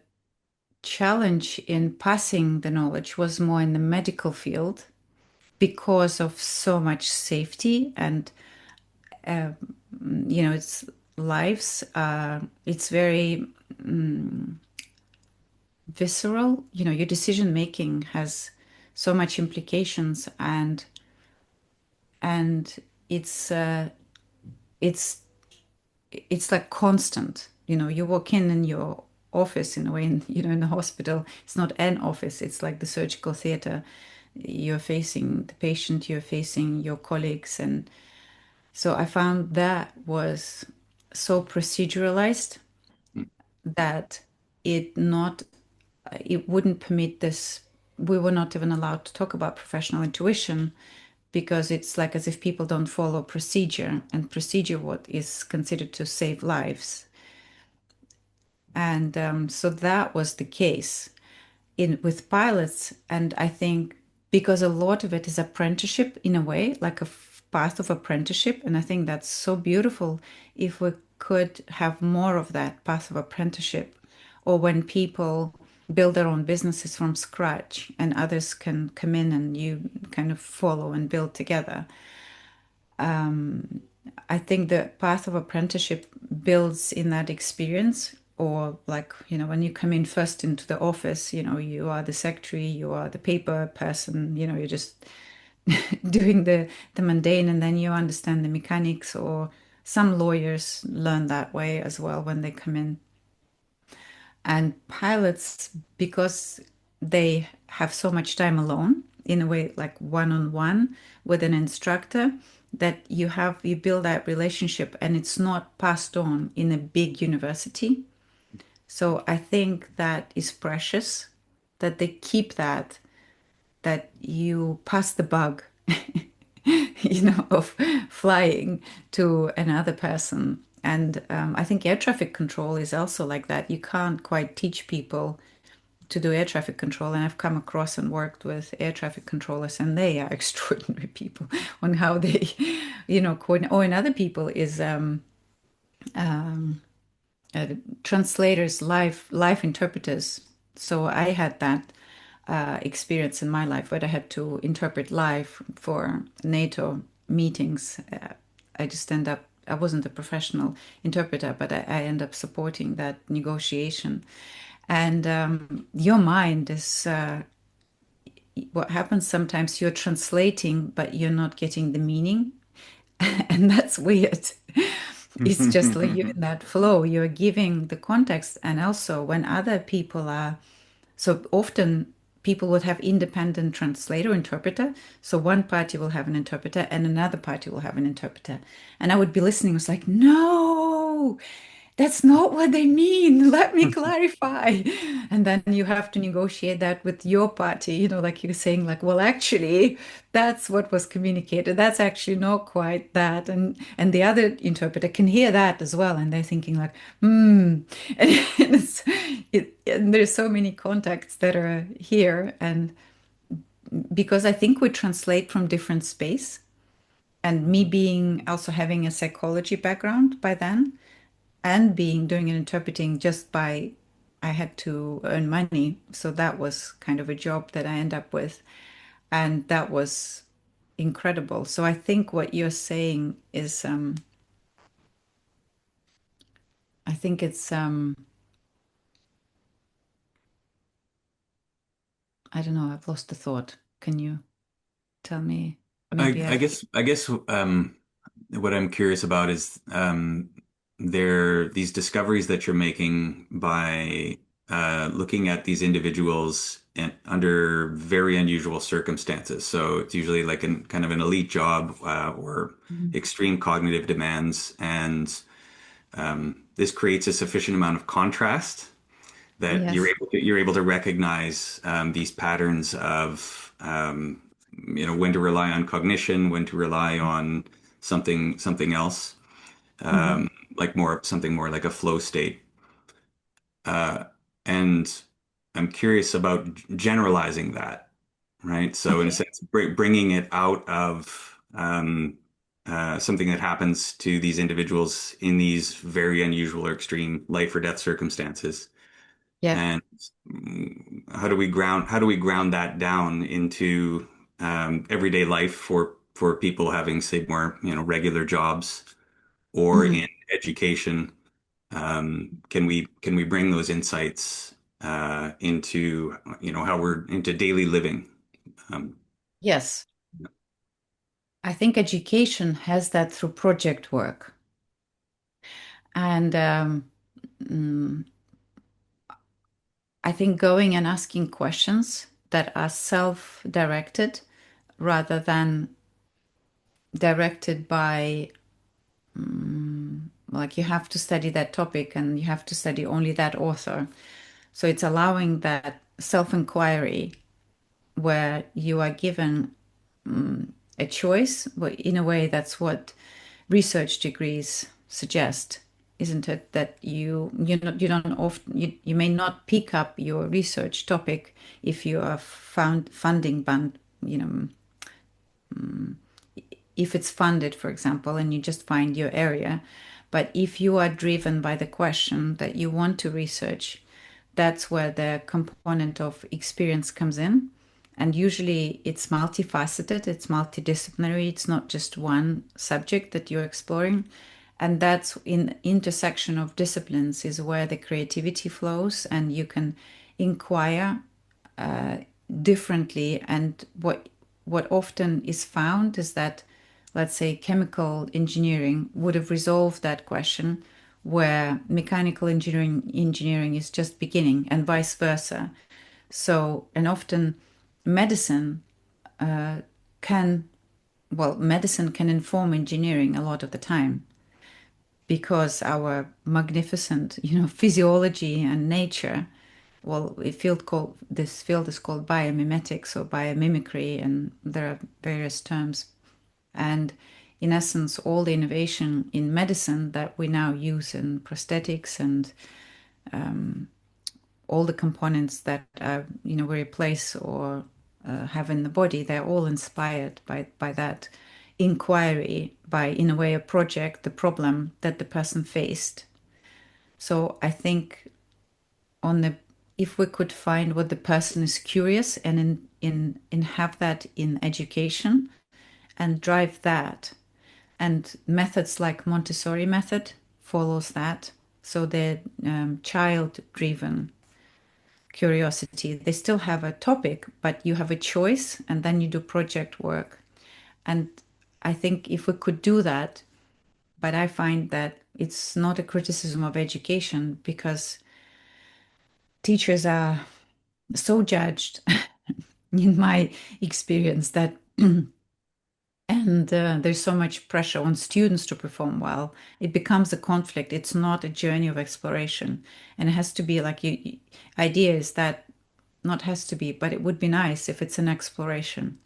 challenge in passing the knowledge was more in the medical field because of so much safety and uh, it's lives. It's very visceral. Your decision making has so much implications, and it's uh, it's it's like constant. You walk in your office in a way, in, in the hospital. It's not an office. It's like the surgical theater. You're facing the patient. You're facing your colleagues, and so I found that was so proceduralized that it not it wouldn't permit this. We were not even allowed to talk about professional intuition because it's like as if people don't follow procedure, and procedure what is considered to save lives. And so that was the case in with pilots. And I think because a lot of it is apprenticeship in a way, like a path of apprenticeship. And I think that's so beautiful if we could have more of that path of apprenticeship or when people build their own businesses from scratch and others can come in and you kind of follow and build together. I think the path of apprenticeship builds in that experience. Or like, when you come in first into the office, you are the secretary, you are the paper person, you're just doing the mundane, and then you understand the mechanics. Or some lawyers learn that way as well when they come in. And pilots, because they have so much time alone, in a way, like one-on-one with an instructor, that you build that relationship and it's not passed on in a big university. So I think that is precious, that they keep that you pass the bug, of flying to another person. And I think air traffic control is also like that. You can't quite teach people to do air traffic control. And I've come across and worked with air traffic controllers, and they are extraordinary people on how they, coordinate. Or in other people is uh, translators, live interpreters. So I had that experience in my life where I had to interpret live for NATO meetings. I wasn't a professional interpreter, but I end up supporting that negotiation. And your mind is what happens sometimes you're translating, but you're not getting the meaning. And that's weird. It's just like you're in that flow, you're giving the context. And also, when other people are, so often people would have independent translator, interpreter. So one party will have an interpreter and another party will have an interpreter. And I would be listening, I was like, no, that's not what they mean. Let me clarify. And then you have to negotiate that with your party, like you're saying, like, well, actually, that's what was communicated. That's actually not quite that. And the other interpreter can hear that as well. And they're thinking like, hmm. And, and there's so many contacts that are here. And because I think we translate from different space, and me being also having a psychology background by then, and being doing an interpreting just by I had to earn money. So that was kind of a job that I end up with. And that was incredible. So I think what you're saying is I think it's I don't know, I've lost the thought. Can you tell me? I, Maybe I I've guess I guess what I'm curious about is there these discoveries that you're making by looking at these individuals under very unusual circumstances. So it's usually like kind of an elite job or Mhm. extreme cognitive demands, and this creates a sufficient amount of contrast that Yes. you're able to recognize these patterns of when to rely on cognition, when to rely on something else, Mhm. like more something more like a flow state. Uh, and I'm curious about generalizing that, right? So in a Okay. sense, bringing it out of something that happens to these individuals in these very unusual or extreme life or death circumstances. Yeah. And how do we ground that down into everyday life for people having, say, more regular jobs or Mhm. in education? Can we bring those insights into how we're into daily living? Um, Yes. I think education has that through project work. And mm, I think going and asking questions that are self-directed rather than directed by, like, you have to study that topic and you have to study only that author. So it's allowing that self-inquiry where you are given a choice, but in a way, that's what research degrees suggest, isn't it? That you don't often you may not pick up your research topic if you are found funding band, if it's funded, for example, and you just find your area. But if you are driven by the question that you want to research, that's where the component of experience comes in. And usually it's multifaceted, it's multidisciplinary, it's not just one subject that you're exploring. And that's in intersection of disciplines is where the creativity flows and you can inquire uh, differently. And what often is found is that, let's say, chemical engineering would have resolved that question, where mechanical engineering is just beginning, and vice versa. So, and often medicine can, well, medicine can inform engineering a lot of the time because our magnificent, physiology and nature, well, this field is called biomimetics or biomimicry, and there are various terms. And in essence, all the innovation in medicine that we now use in prosthetics and all the components that we replace or have in the body, they're all inspired by that inquiry, by, in a way, a project, the problem that the person faced. So I think on the if we could find what the person is curious and in have that in education and drive that, and methods like Montessori method follows that. So the child driven curiosity, they still have a topic, but you have a choice and then you do project work. And I think if we could do that, but I find that it's not a criticism of education because teachers are so judged in my experience that and there's so much pressure on students to perform well, it becomes a conflict. It's not a journey of exploration, and it has to be like idea is that, not has to be, but it would be nice if it's an exploration,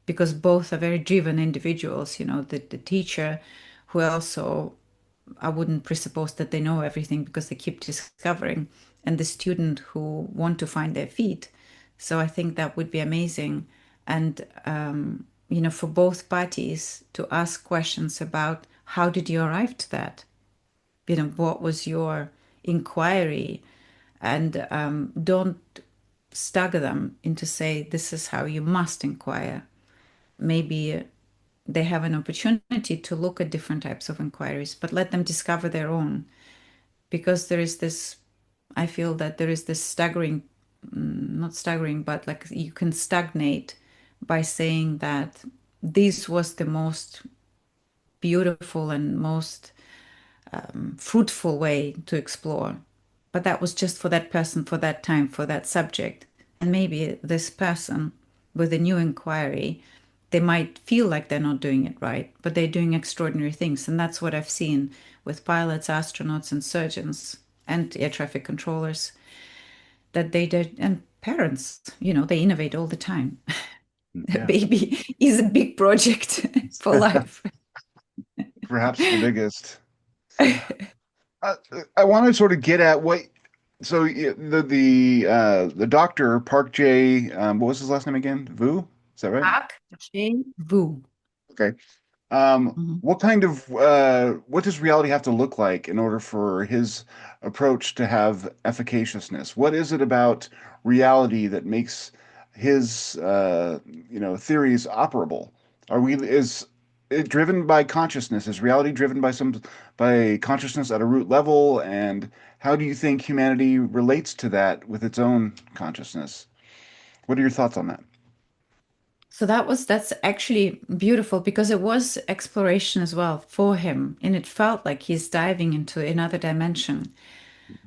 because both are very driven individuals. The teacher who also, I wouldn't presuppose that they know everything because they keep discovering, and the student who want to find their feet. So I think that would be amazing. And, for both parties to ask questions about how did you arrive to that? What was your inquiry? And don't stagger them into say, this is how you must inquire. Maybe they have an opportunity to look at different types of inquiries, but let them discover their own. Because there is this, I feel that there is this staggering, not staggering, but like you can stagnate by saying that this was the most beautiful and most fruitful way to explore. But that was just for that person, for that time, for that subject. And maybe this person with a new inquiry, they might feel like they're not doing it right, but they're doing extraordinary things. And that's what I've seen with pilots, astronauts, and surgeons and air traffic controllers that they did, and parents, they innovate all the time. A Yeah. baby is a big project for life. Perhaps the biggest. I, I want to sort of get at what. So the doctor Park J. What was his last name again? Vu? Is that right? Park Jae-woo. Okay. Mhm. What does reality have to look like in order for his approach to have efficaciousness? What is it about reality that makes his theories operable? Is it driven by consciousness? Is reality driven by consciousness at a root level? And how do you think humanity relates to that with its own consciousness? What are your thoughts on that? So that's actually beautiful because it was exploration as well for him, and it felt like he's diving into another dimension.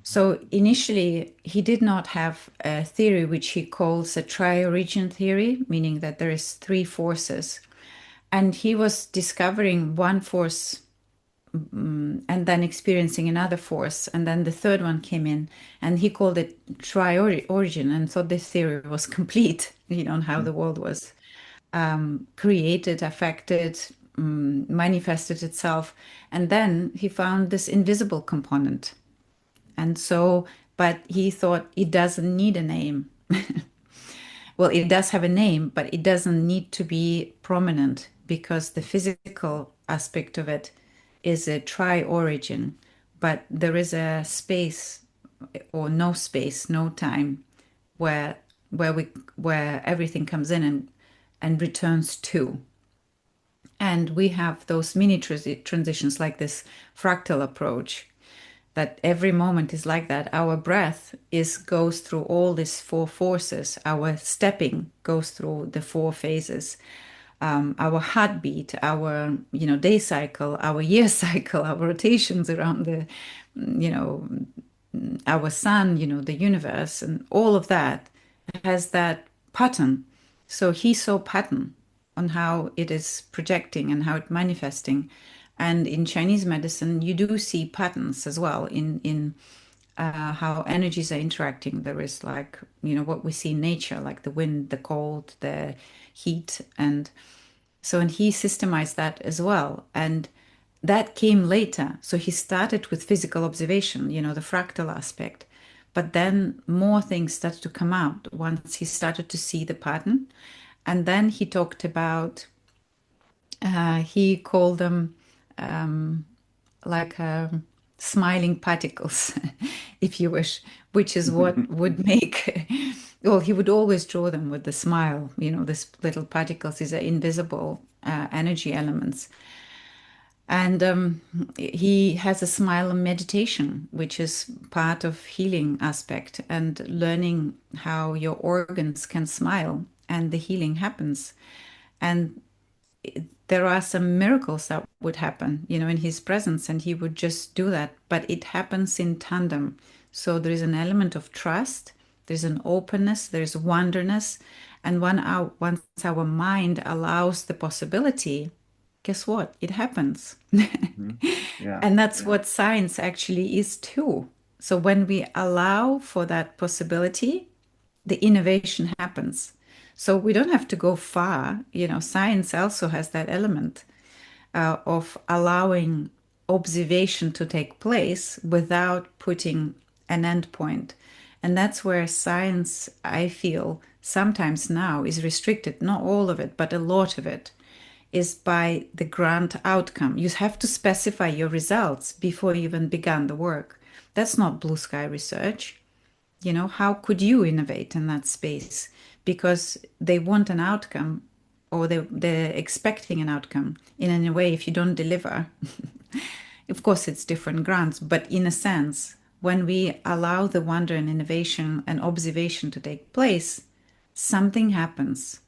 So initially, he did not have a theory which he calls a tri-origin theory, meaning that there is three forces, and he was discovering one force and then experiencing another force, and then the third one came in, and he called it tri-origin, and thought this theory was complete, on how the world was created, affected, manifested itself. And then he found this invisible component. And so, but he thought it doesn't need a name. Well, it does have a name, but it doesn't need to be prominent because the physical aspect of it is a tri origin. But there is a space or no space, no time, where where everything comes in and returns to. And we have those mini transitions like this fractal approach that every moment is like that. Our breath is goes through all these four forces. Our stepping goes through the four phases. Our heartbeat, our day cycle, our year cycle, our rotations around the you know our sun, the universe, and all of that has that pattern. So he saw pattern on how it is projecting and how it manifesting. And in Chinese medicine, you do see patterns as well in how energies are interacting. There is like, what we see in nature, like the wind, the cold, the heat. And he systemized that as well. And that came later. So he started with physical observation, the fractal aspect. But then more things started to come out once he started to see the pattern. And then he talked about, he called them like smiling particles, if you wish, which is what would make, well, he would always draw them with the smile. This little particles, these are invisible energy elements. And he has a smile meditation, which is part of healing aspect and learning how your organs can smile and the healing happens. And there are some miracles that would happen, in his presence, and he would just do that. But it happens in tandem. So there is an element of trust, there's an openness, there's wonderness. And once our mind allows the possibility, guess what? It happens. Yeah. And that's what science actually is too. So when we allow for that possibility, the innovation happens. So we don't have to go far. Science also has that element of allowing observation to take place without putting an end point. And that's where science, I feel, sometimes now is restricted, not all of it, but a lot of it is by the grant outcome. You have to specify your results before you even began the work. That's not blue sky research. How could you innovate in that space? Because they want an outcome or they're expecting an outcome. In a way, if you don't deliver, of course, it's different grants, but in a sense, when we allow the wonder and innovation and observation to take place, something happens.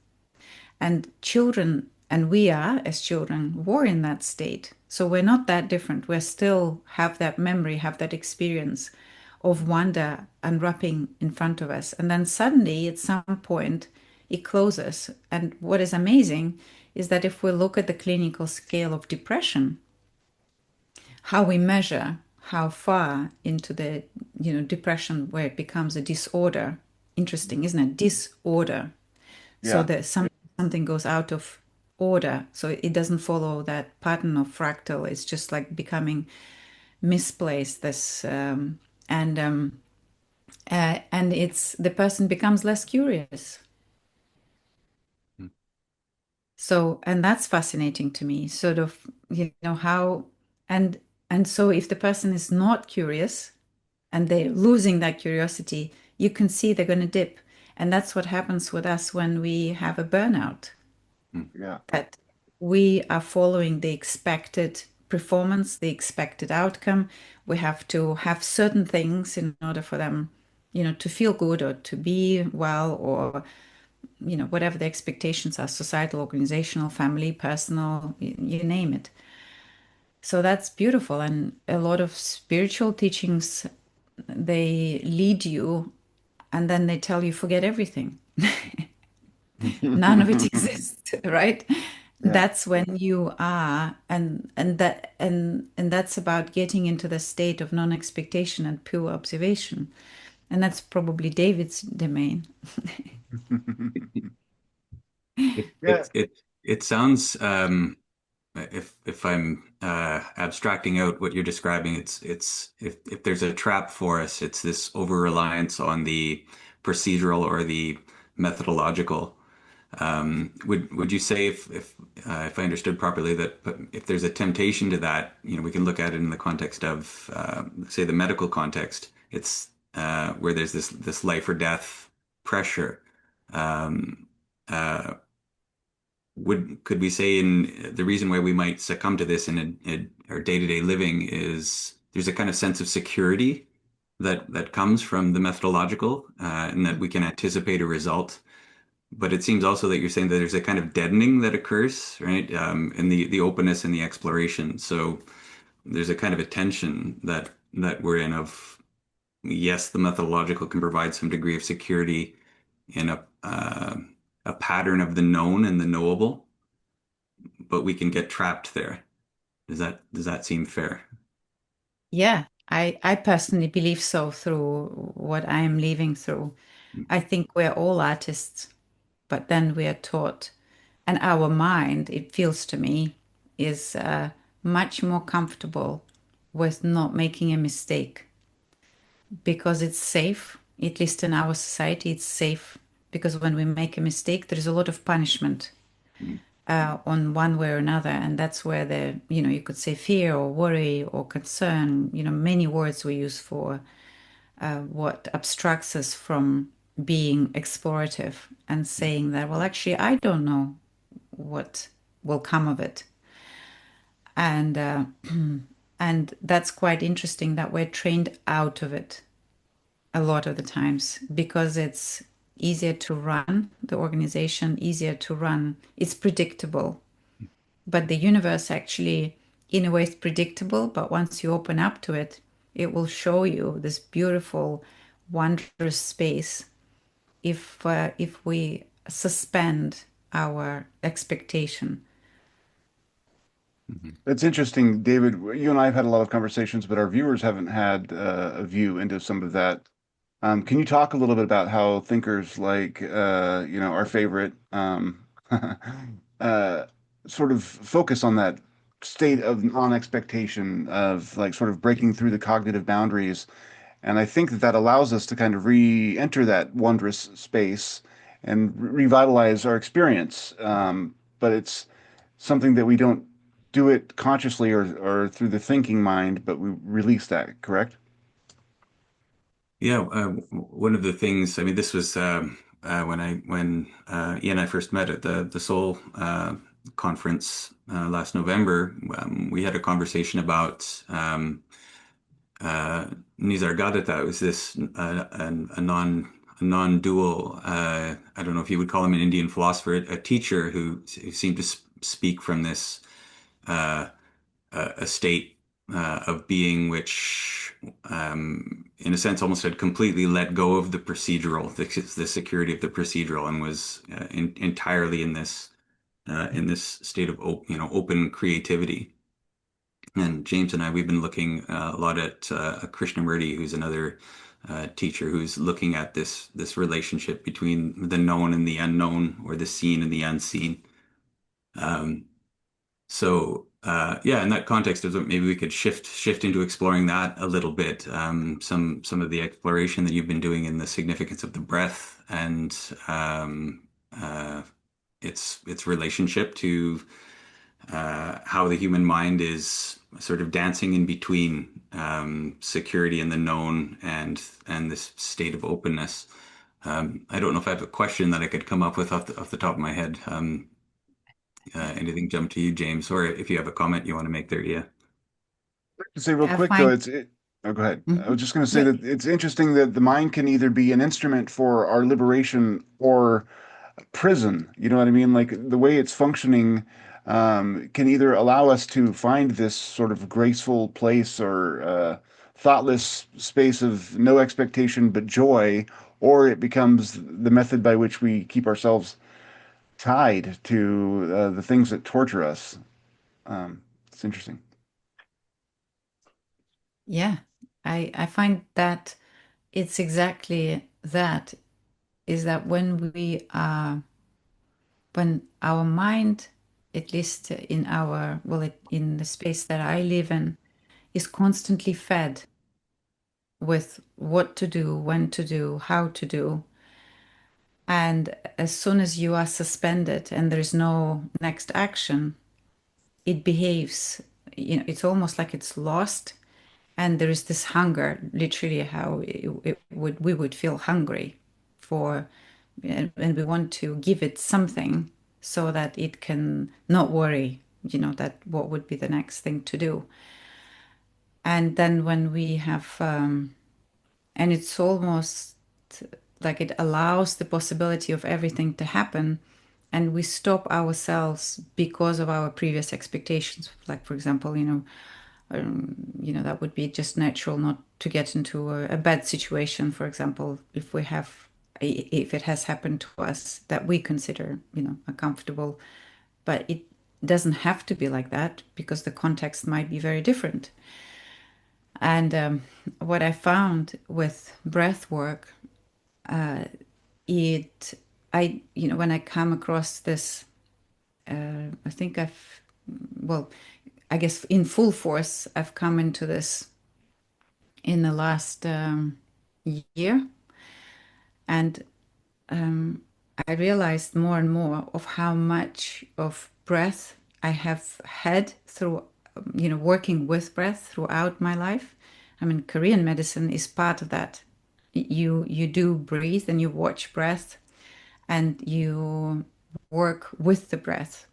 And children, and we are as children, were in that state. So we're not that different. We still have that memory, have that experience of wonder unwrapping in front of us. And then suddenly, at some point, it closes. And what is amazing is that if we look at the clinical scale of depression, how we measure how far into the depression where it becomes a disorder. Interesting, isn't it? Disorder. So Yeah. that something goes out of order. So it doesn't follow that pattern of fractal. It's just like becoming misplaced. And it's the person becomes less curious. So, and that's fascinating to me, sort of, how, and and so if the person is not curious and they're losing that curiosity, you can see they're going to dip. And that's what happens with us when we have a burnout, Yeah. that we are following the expected performance, the expected outcome. We have to have certain things in order for them, to feel good or to be well, or whatever the expectations are, societal, organizational, family, personal, you name it. So that's beautiful. And a lot of spiritual teachings, they lead you and then they tell you forget everything. None of it exists, right? Yeah. That's when you are, and that's about getting into the state of non-expectation and pure observation. And that's probably David's domain. It Yeah. it it it sounds if I'm abstracting out what you're describing, it's if there's a trap for us, it's this over reliance on the procedural or the methodological. Would you say if I understood properly that but if there's a temptation to that, we can look at it in the context of say the medical context. It's where there's this life or death pressure. Um, uh, could we say in the reason why we might succumb to this in our day-to-day living is there's a kind of sense of security that comes from the methodological, and that we can anticipate a result. But it seems also that you're saying that there's a kind of deadening that occurs, right? In the openness and the exploration. So there's a kind of a tension that we're in of, yes, the methodological can provide some degree of security in a pattern of the known and the knowable, but we can get trapped there. Does that seem fair? Yeah, I personally believe so through what I'm living through. I think we're all artists, but then we are taught, and our mind, it feels to me, is much more comfortable with not making a mistake because it's safe. At least in our society, it's safe because when we make a mistake, there's a lot of punishment on one way or another, and that's where you could say fear or worry or concern. Many words we use for what abstracts us from being explorative and saying that, well, actually, I don't know what will come of it. And and that's quite interesting that we're trained out of it a lot of the times because it's easier to run the organization, easier to run. It's predictable. But the universe actually, in a way, is predictable. But once you open up to it, it will show you this beautiful, wondrous space if we suspend our expectation. Mhm. It's interesting, David. You and I have had a lot of conversations, but our viewers haven't had a view into some of that. Can you talk a little bit about how thinkers like, our favorite, uh, sort of focus on that state of non-expectation of like sort of breaking through the cognitive boundaries? And I think that that allows us to kind of re-enter that wondrous space and revitalize our experience. But it's something that we don't do it consciously or through the thinking mind, but we release that, correct? Yeah, one of the things, I mean, this was when Ian and I first met at the Seoul conference last November. We had a conversation about Nisargadatta. It was this a non-dual. I don't know if you would call him an Indian philosopher, a teacher who seemed to speak from this uh, a state of being which, in a sense, almost had completely let go of the procedural, the security of the procedural, and was entirely in this state of open creativity. And James and I, we've been looking a lot at Krishnamurti, who's another teacher who's looking at this relationship between the known and the unknown, or the seen and the unseen. Um, yeah, in that context, is what maybe we could shift into exploring that a little bit. Some of the exploration that you've been doing in the significance of the breath and uh, its relationship to how the human mind is sort of dancing in between security in the known and this state of openness. I don't know if I have a question that I could come up with off the top of my head. Anything jump to you, James, or if you have a comment you want to make there, yeah. To say real I quick though, find, oh, go ahead. I was Mhm. just going to say Yeah, that it's interesting that the mind can either be an instrument for our liberation or prison. You know what I mean? Like the way it's functioning can either allow us to find this sort of graceful place or thoughtless space of no expectation but joy, or it becomes the method by which we keep ourselves tied to the things that torture us. It's interesting. yeah. I find that it's exactly that, is that when our mind, at least in in the space that I live in, is constantly fed with what to do, when to do, how to do. And as soon as you are suspended and there's no next action, it behaves, it's almost like it's lost And there is this hunger, literally how we would feel hungry for, and we want to give it something so that it can not worry, that what would be the next thing to do. And then when we have, and it's almost like it allows the possibility of everything to happen, and we stop ourselves because of our previous expectations. Like, for example, that would be just natural not to get into a bad situation, for example, if it has happened to us that we consider, uncomfortable. But it doesn't have to be like that because the context might be very different. And what I found with breath work, it, when I come across this, I think well, I guess in full force, I've come into this in the last year. And I realized more and more of how much of breath I have had through, working with breath throughout my life. I mean, Korean medicine is part of that. You do breathe and you watch breath and you work with the breath.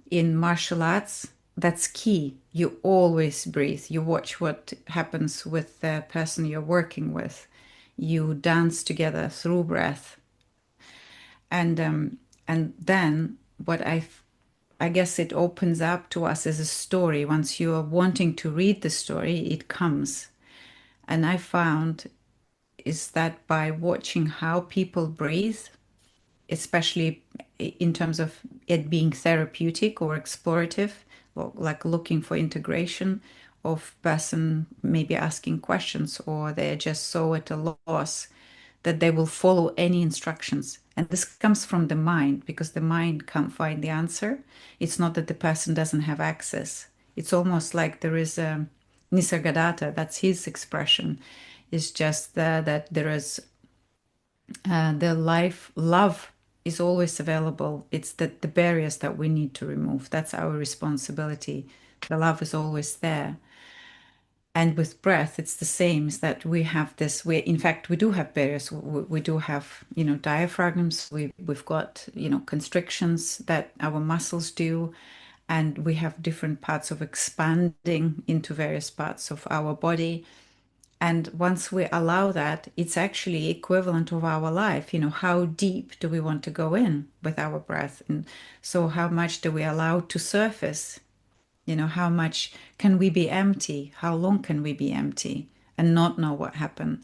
In martial arts, that's key. You always breathe. You watch what happens with the person you're working with. You dance together through breath. And then what I guess it opens up to us as a story. Once you are wanting to read the story, it comes. And I found is that by watching how people breathe, especially in terms of it being therapeutic or explorative, or like looking for integration of person maybe asking questions, or they're just so at a loss that they will follow any instructions. And this comes from the mind because the mind can't find the answer. It's not that the person doesn't have access. It's almost like there is a Nisargadatta, that's his expression. It's just that there is the life, love is always available. It's that the barriers that we need to remove. That's our responsibility. The love is always there. And with breath, it's the same, is that we have this, in fact, we do have barriers. We do have, diaphragms. We've got, constrictions that our muscles do. And we have different parts of expanding into various parts of our body. And once we allow that, it's actually equivalent of our life. How deep do we want to go in with our breath? And so how much do we allow to surface? How much can we be empty? How long can we be empty and not know what happened?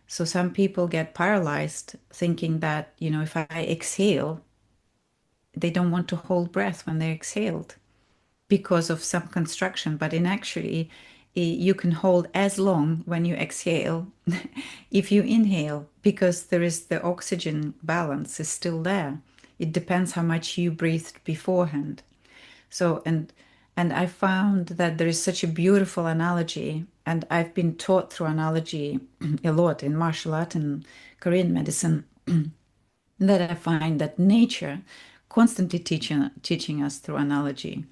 So some people get paralyzed thinking that, if I exhale, they don't want to hold breath when they exhaled because of some construction. But in actually, you can hold as long when you exhale if you inhale, because there is the oxygen balance is still there. It depends how much you breathed beforehand. So, and I found that there is such a beautiful analogy, and I've been taught through analogy a lot in martial art and Korean medicine, that I find that nature constantly teaching us through analogy,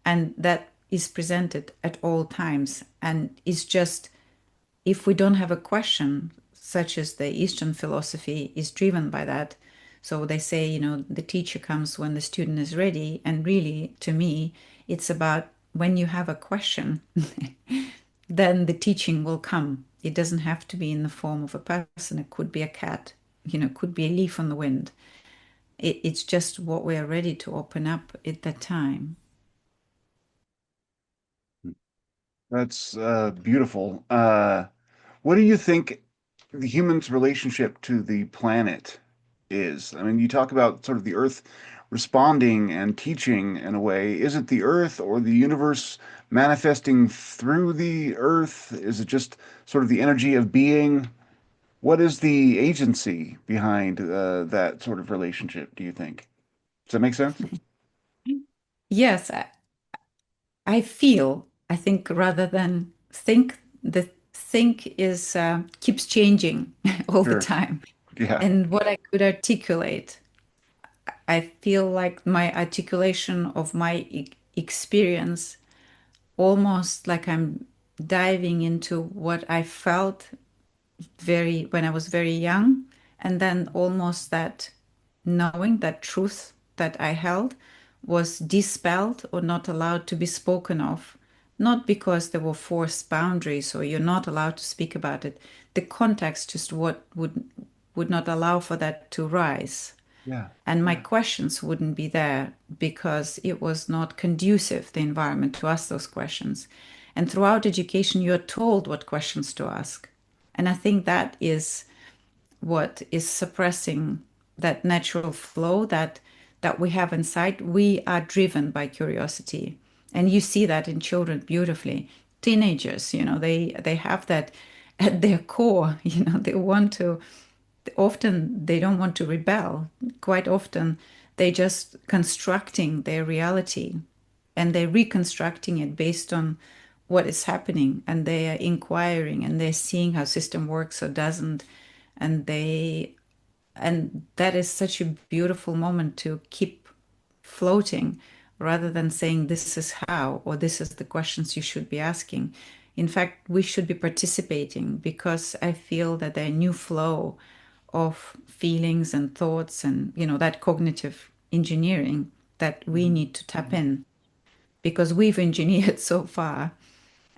and that is presented at all times, and is just if we don't have a question, such as the Eastern philosophy is driven by that. So they say, the teacher comes when the student is ready. And really, to me, it's about when you have a question, then the teaching will come. It doesn't have to be in the form of a person. It could be a cat, it could be a leaf on the wind. It's just what we are ready to open up at that time. That's beautiful. What do you think the human's relationship to the planet is? I mean, you talk about sort of the Earth responding and teaching in a way. Is it the Earth or the universe manifesting through the Earth? Is it just sort of the energy of being? What is the agency behind that sort of relationship, do you think? Does that make sense? Yes, I feel, I think rather than think, the think is keeps changing all the Sure. time. Yeah. And what I could articulate, I feel like my articulation of my experience, almost like I'm diving into what I felt very when I was very young, and then almost that knowing that truth that I held was dispelled or not allowed to be spoken of, not because there were forced boundaries or you're not allowed to speak about it. The context just what would not allow for that to rise. Yeah. And my Yeah. questions wouldn't be there because it was not conducive, the environment, to ask those questions. And throughout education, you're told what questions to ask. And I think that is what is suppressing that natural flow that we have inside. We are driven by curiosity. And you see that in children beautifully. Teenagers, they have that at their core, they want to often they don't want to rebel. Quite often, they just constructing their reality and they're reconstructing it based on what is happening and they are inquiring and they're seeing how system works or doesn't and they and that is such a beautiful moment to keep floating rather than saying this is how or this is the questions you should be asking. In fact, we should be participating because I feel that there are new flow of feelings and thoughts and that cognitive engineering that we Mhm. need to tap Mhm. in because we've engineered so far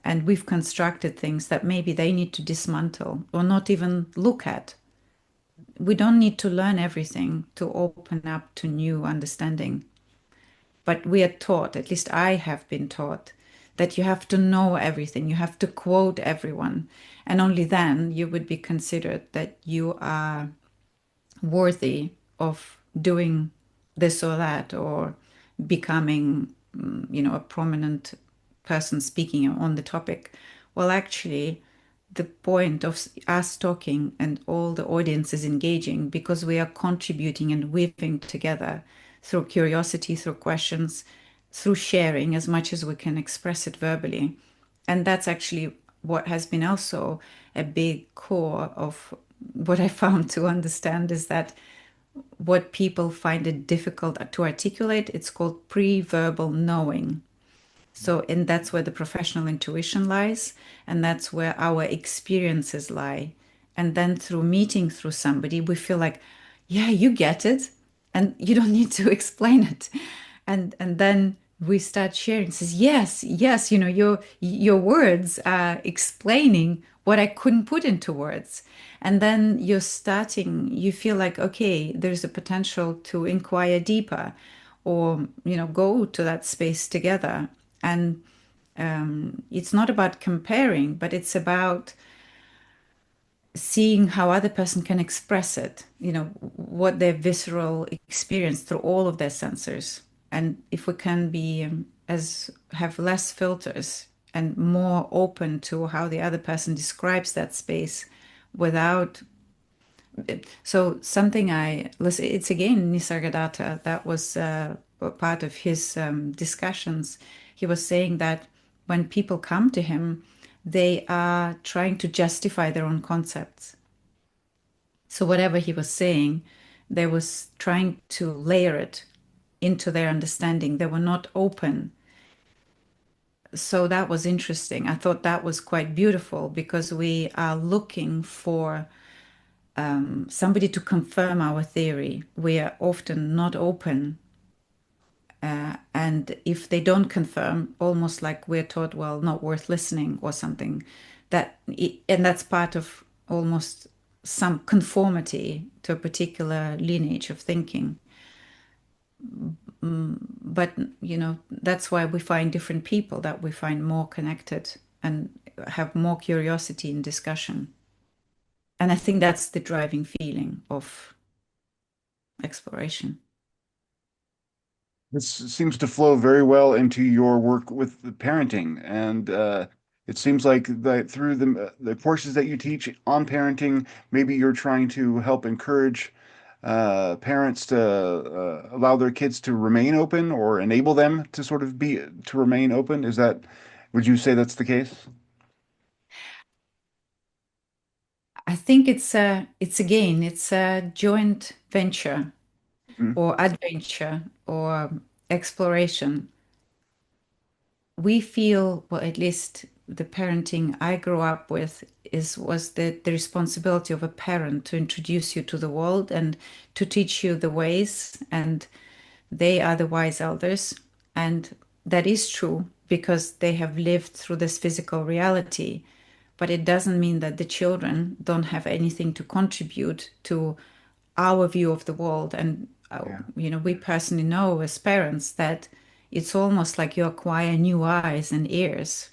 and we've constructed things that maybe they need to dismantle or not even look at. We don't need to learn everything to open up to new understanding. But we are taught, at least I have been taught, that you have to know everything, you have to quote everyone, and only then you would be considered that you are worthy of doing this or that or becoming, a prominent person speaking on the topic. Well, actually, the point of us talking and all the audience is engaging because we are contributing and weaving together through curiosity, through questions, through sharing as much as we can express it verbally. And that's actually what has been also a big core of what I found to understand is that what people find it difficult to articulate, it's called pre-verbal knowing. So, and that's where the professional intuition lies, and that's where our experiences lie. And then through meeting through somebody, we feel like, yeah, you get it, and you don't need to explain it. And then we start sharing. Says, yes, yes, your words are explaining what I couldn't put into words. And then you feel like, okay, there's a potential to inquire deeper or, go to that space together. And it's not about comparing, but it's about seeing how other person can express it, what their visceral experience through all of their sensors. And if we can be as have less filters and more open to how the other person describes that space without so something I listen, it's again Nisargadatta, that was part of his discussions. He was saying that when people come to him, they are trying to justify their own concepts. So whatever he was saying, they was trying to layer it into their understanding. They were not open. So that was interesting. I thought that was quite beautiful because we are looking for somebody to confirm our theory. We are often not open. And if they don't confirm, almost like we're taught, well, not worth listening or something, and that's part of almost some conformity to a particular lineage of thinking. But, that's why we find different people that we find more connected and have more curiosity in discussion. And I think that's the driving feeling of exploration. This seems to flow very well into your work with the parenting, and it seems like that through the courses that you teach on parenting, maybe you're trying to help encourage parents to allow their kids to remain open or enable them to sort of be to remain open. Would you say that's the case? I think it's a joint venture Mhm. or adventure or exploration. We feel, well, at least the parenting I grew up with was the responsibility of a parent to introduce you to the world and to teach you the ways, and they are the wise elders. And that is true because they have lived through this physical reality. But it doesn't mean that the children don't have anything to contribute to our view of the world. And, Yeah. we personally know as parents that it's almost like you acquire new eyes and ears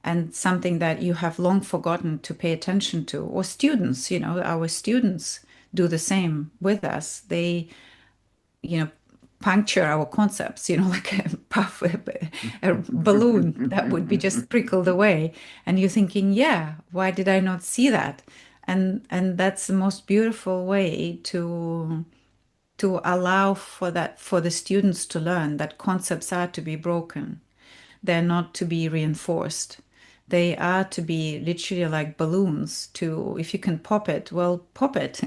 and something that you have long forgotten to pay attention to. Or students, our students do the same with us. They, you know, puncture our concepts, like a puff, a balloon that would be just prickled away. And you're thinking, yeah, why did I not see that? And that's the most beautiful way to allow for that, for the students to learn that concepts are to be broken. They're not to be reinforced. They are to be literally like balloons to, if you can pop it, well, pop it,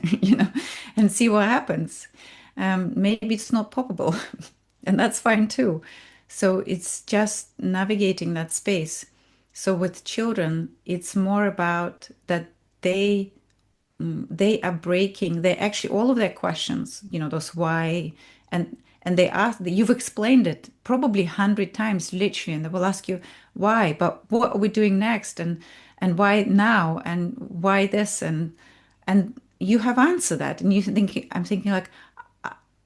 and see what happens. Maybe it's not poppable, and that's fine too. So it's just navigating that space. So with children, it's more about that they they are breaking, they actually, all of their questions, those why, and they ask, you've explained it probably 100 times literally, and they will ask you why, but what are we doing next, and why now, and why this, and you have answered that, and I'm thinking like,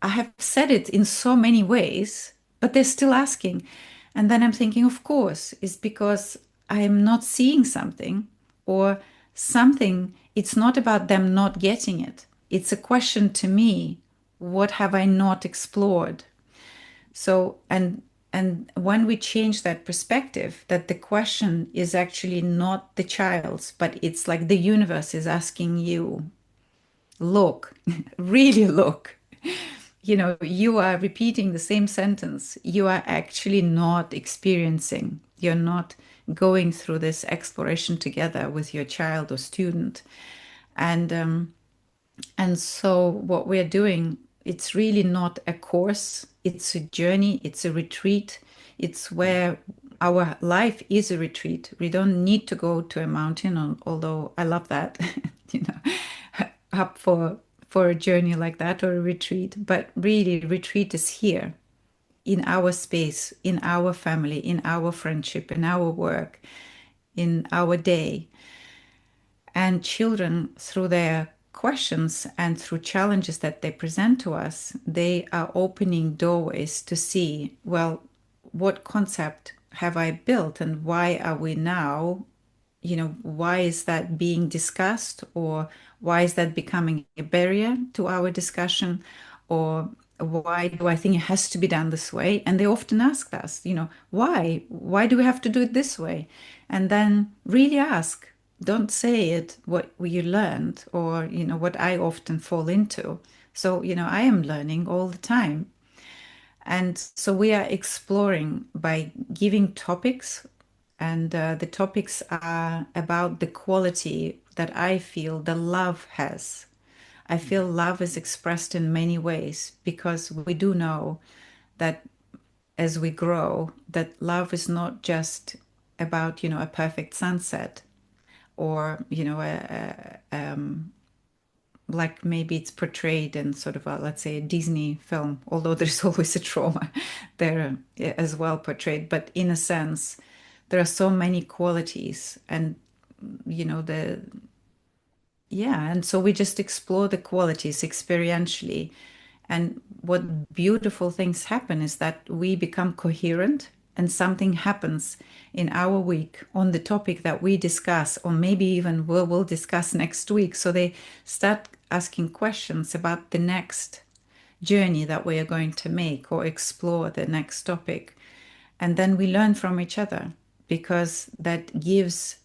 I have said it in so many ways, but they're still asking. And then I'm thinking, of course, it's because I am not seeing something, or something. It's not about them not getting it. It's a question to me. What have I not explored? So, and when we change that perspective, that the question is actually not the child's, but it's like the universe is asking you, look, really look. You are repeating the same sentence. You are actually not experiencing. You're not going through this exploration together with your child or student. And and so what we're doing, it's really not a course. It's a journey. It's a retreat. It's where our life is a retreat. We don't need to go to a mountain, although I love that, you know, up for a journey like that or a retreat. But really, retreat is here in our space, in our family, in our friendship, in our work, in our day. And children, through their questions and through challenges that they present to us, they are opening doorways to see, well, what concept have I built, and why are we now, why is that being discussed, or why is that becoming a barrier to our discussion, or why do I think it has to be done this way? And they often ask us, why? Why do we have to do it this way? And then really ask. Don't say it what you learned, or, what I often fall into. So, I am learning all the time. And so we are exploring by giving topics, and the topics are about the quality that I feel the love has. I feel love is expressed in many ways because we do know that as we grow, that love is not just about, a perfect sunset, or, like maybe it's portrayed in sort of a, let's say, a Disney film, although there's always a trauma there as well portrayed. But in a sense, there are so many qualities, and the yeah, and so we just explore the qualities experientially. And what beautiful things happen is that we become coherent, and something happens in our week on the topic that we discuss, or maybe even we'll discuss next week. So they start asking questions about the next journey that we are going to make, or explore the next topic. And then we learn from each other, because that gives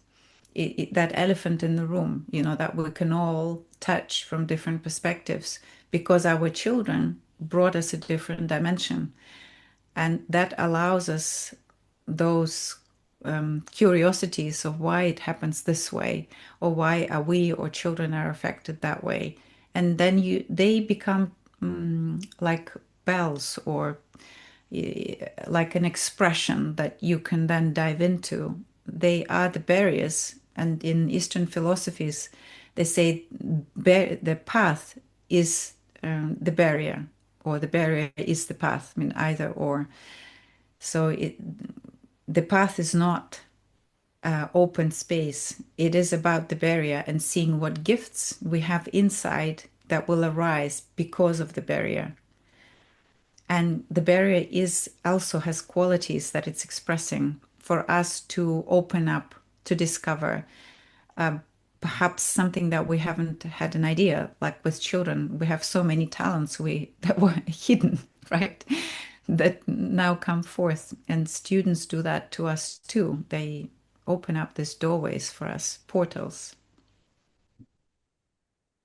that elephant in the room, that we can all touch from different perspectives, because our children brought us a different dimension. And that allows us those curiosities of why it happens this way, or why are we or children are affected that way. And then they become like bells, or like an expression that you can then dive into, they are the barriers. And in Eastern philosophies, they say the path is the barrier, or the barrier is the path. I mean, either or. So the path is not open space. It is about the barrier and seeing what gifts we have inside that will arise because of the barrier. And the barrier is also has qualities that it's expressing for us to open up to discover perhaps something that we haven't had an idea. Like with children, we have so many talents we that were hidden, right? That now come forth. And students do that to us too. They open up these doorways for us, portals.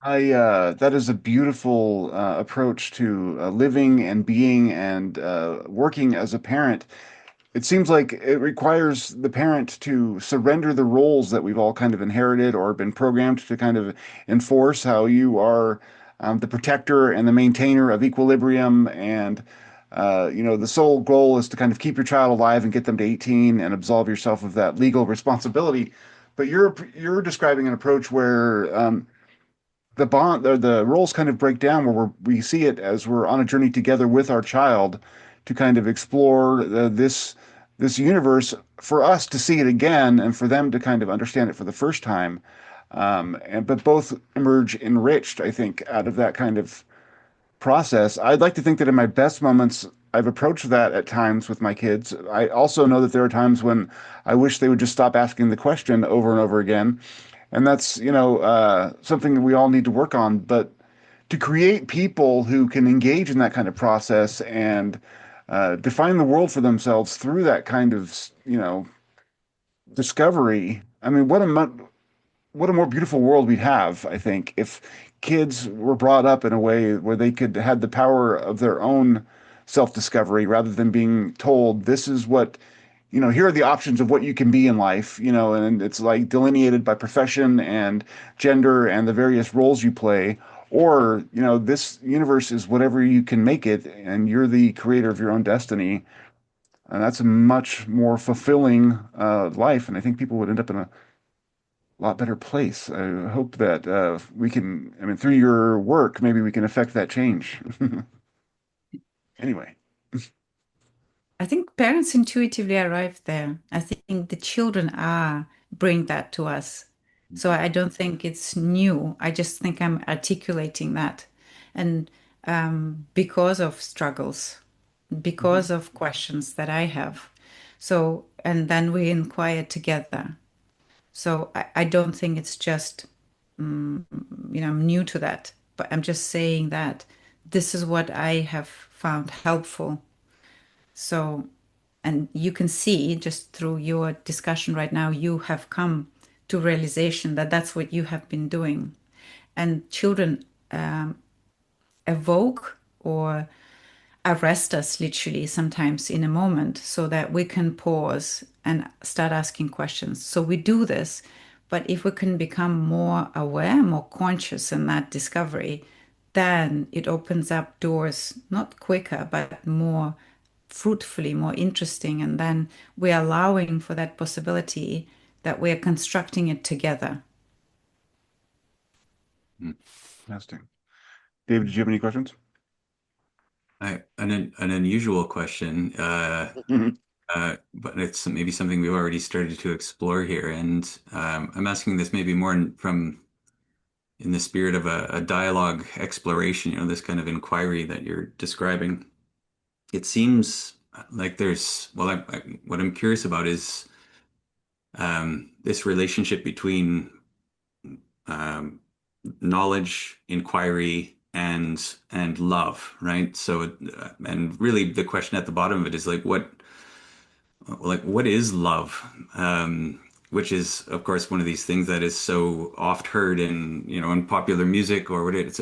That is a beautiful approach to living and being and working as a parent. It seems like it requires the parent to surrender the roles that we've all kind of inherited or been programmed to kind of enforce, how you are the protector and the maintainer of equilibrium. And, the sole goal is to kind of keep your child alive and get them to 18 and absolve yourself of that legal responsibility. But you're describing an approach where the roles kind of break down, where we see it as we're on a journey together with our child to kind of explore this universe, for us to see it again and for them to kind of understand it for the first time. But both emerge enriched, I think, out of that kind of process. I'd like to think that in my best moments, I've approached that at times with my kids. I also know that there are times when I wish they would just stop asking the question over and over again. And that's, something that we all need to work on. But to create people who can engage in that kind of process and define the world for themselves through that kind of, discovery. I mean, what a more beautiful world we'd have, I think, if kids were brought up in a way where they could had the power of their own self-discovery rather than being told this is what, here are the options of what you can be in life, and it's like delineated by profession and gender and the various roles you play. Or, this universe is whatever you can make it, and you're the creator of your own destiny. And that's a much more fulfilling life. And I think people would end up in a lot better place. I hope that we can, I mean, through your work, maybe we can affect that change. Anyway. I think parents intuitively arrive there. I think the children are bring that to us. So I don't think it's new. I just think I'm articulating that. And because of struggles, because Mhm. of questions that I have. So, and then we inquire together. So I don't think it's just, I'm new to that, but I'm just saying that this is what I have found helpful. So, and you can see just through your discussion right now, you have come to realization that that's what you have been doing. And children evoke or arrest us literally sometimes in a moment so that we can pause and start asking questions. So we do this, but if we can become more aware, more conscious in that discovery, then it opens up doors, not quicker, but more fruitfully, more interesting. And then we're allowing for that possibility that we're constructing it together. Mm. Interesting. David, did you have any questions? An unusual question, Mhm. but it's maybe something we've already started to explore here. And I'm asking this maybe more from in the spirit of a dialogue exploration, this kind of inquiry that you're describing. It seems like what I'm curious about is this relationship between um, knowledge, inquiry, and love, right? So, and really, the question at the bottom of it is what is love? Which is, of course, one of these things that is so oft heard in popular music or what it has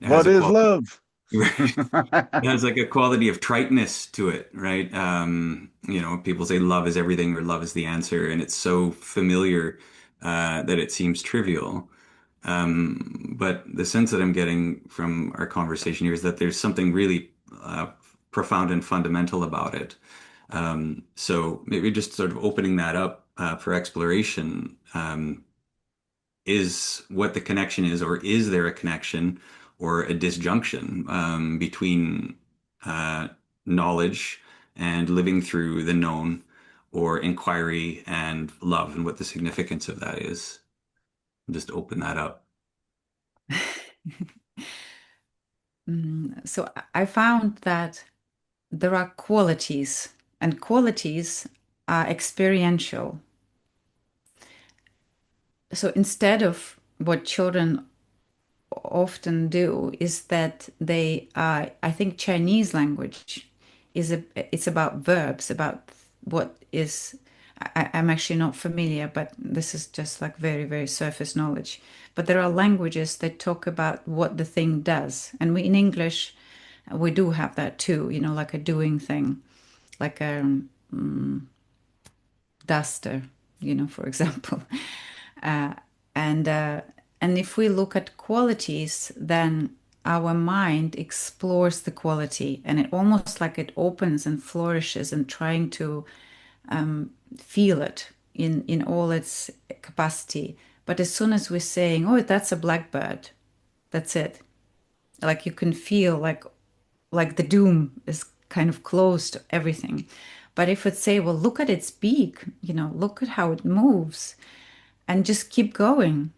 What a is quality. love? It has like a quality of triteness to it, right? People say love is everything or love is the answer, and it's so familiar that it seems trivial. But the sense that I'm getting from our conversation here is that there's something really profound and fundamental about it. So maybe just sort of opening that up for exploration is what the connection is, or is there a connection or a disjunction between uh, knowledge and living through the known, or inquiry and love, and what the significance of that is. Just open that up. So I found that there are qualities, and qualities are experiential. So instead of what children often do is that I think Chinese language it's about verbs, about what is, I'm actually not familiar, but this is just like very, very surface knowledge. But there are languages that talk about what the thing does. And we in English, we do have that too, like a doing thing, like a duster, for example. Uh, and uh, and if we look at qualities, then our mind explores the quality, and it almost like it opens and flourishes and trying to feel it in all its capacity. But as soon as we're saying, "Oh, that's a blackbird," that's it. Like you can feel like the doom is kind of close to everything. But if it say, "Well, look at its beak," look at how it moves and just keep going.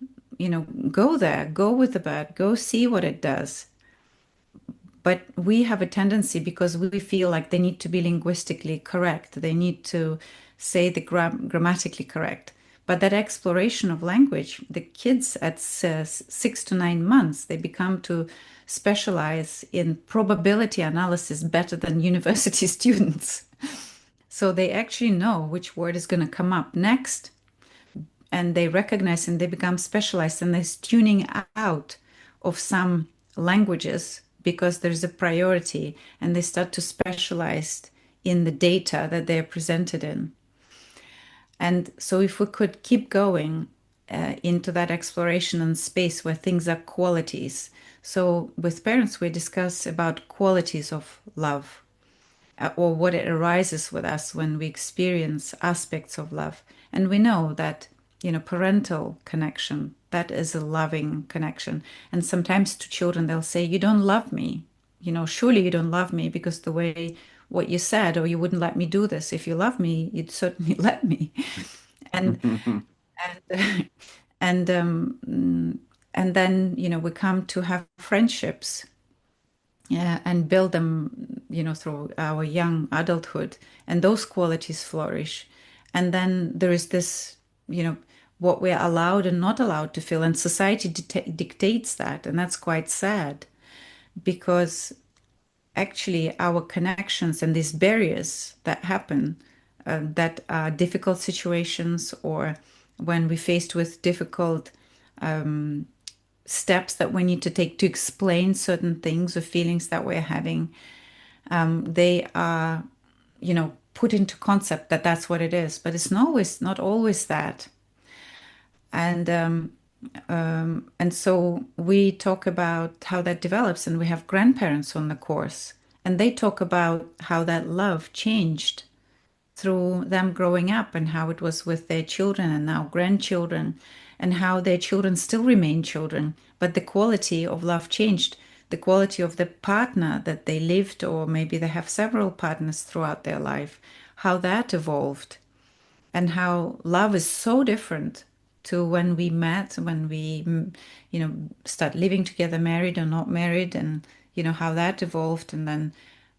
Go there, go with the bird, go see what it does. But we have a tendency because we feel like they need to be linguistically correct, they need to say the grammatically correct. But that exploration of language, the kids at 6 to 9 months, they become to specialize in probability analysis better than university students. So they actually know which word is going to come up next, and they recognize and they become specialized, and they're tuning out of some languages because there's a priority, and they start to specialize in the data that they're presented in. And so if we could keep going into that exploration and space where things are qualities. So with parents, we discuss about qualities of love, or what it arises with us when we experience aspects of love. And we know that, parental connection, that is a loving connection. And sometimes to children, they'll say, "You don't love me. Surely you don't love me because the way what you said, or you wouldn't let me do this. If you love me, you'd certainly let me." And and and and then, we come to have friendships, and build them, through our young adulthood, and those qualities flourish. And then there is this, what we're allowed and not allowed to feel, and society dictates that, and that's quite sad because actually our connections and these barriers that happen, that are difficult situations, or when we're faced with difficult steps that we need to take to explain certain things or feelings that we're having, they are, put into concept that that's what it is, but it's not always that. And and so we talk about how that develops, and we have grandparents on the course, and they talk about how that love changed through them growing up, and how it was with their children and now grandchildren, and how their children still remain children, but the quality of love changed. The quality of the partner that they lived, or maybe they have several partners throughout their life, how that evolved, and how love is so different to when we met, when we, start living together, married or not married, and, how that evolved, and then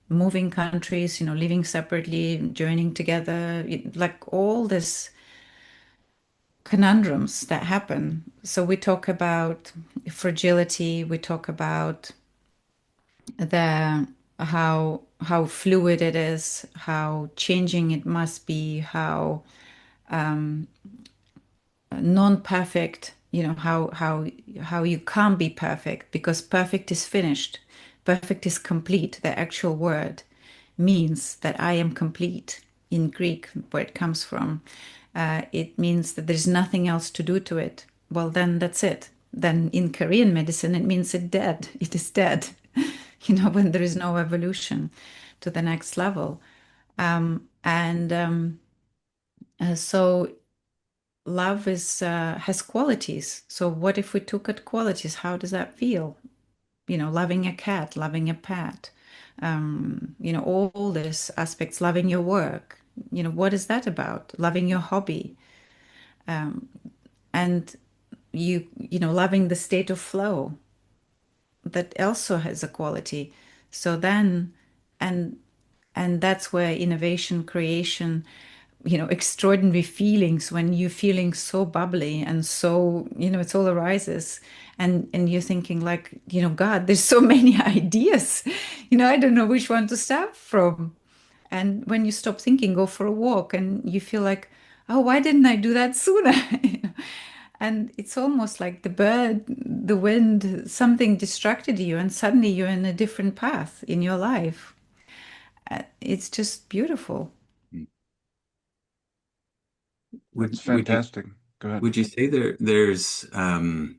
moving countries, living separately, joining together, like all this conundrums that happen. So we talk about fragility, we talk about the how fluid it is, how changing it must be, how non-perfect, how you can't be perfect because perfect is finished. Perfect is complete. The actual word means that I am complete in Greek, where it comes from. It means that there's nothing else to do to it. Well, then that's it. Then in Korean medicine, it means it dead. It is dead. When there is no evolution to the next level. And so love is has qualities. So what if we took at qualities? How does that feel? Loving a cat, loving a pet, all these aspects, loving your work. What is that about? Loving your hobby, and loving the state of flow that also has a quality. So then, and and that's where innovation, creation, extraordinary feelings when you're feeling so bubbly and so, it's all arises. And you're thinking like, God, there's so many ideas. I don't know which one to start from. And when you stop thinking, go for a walk and you feel like, oh, why didn't I do that sooner? And it's almost like the bird, the wind, something distracted you, and suddenly you're in a different path in your life. It's just beautiful. That's Would you fantastic. Go ahead. would you say there's um,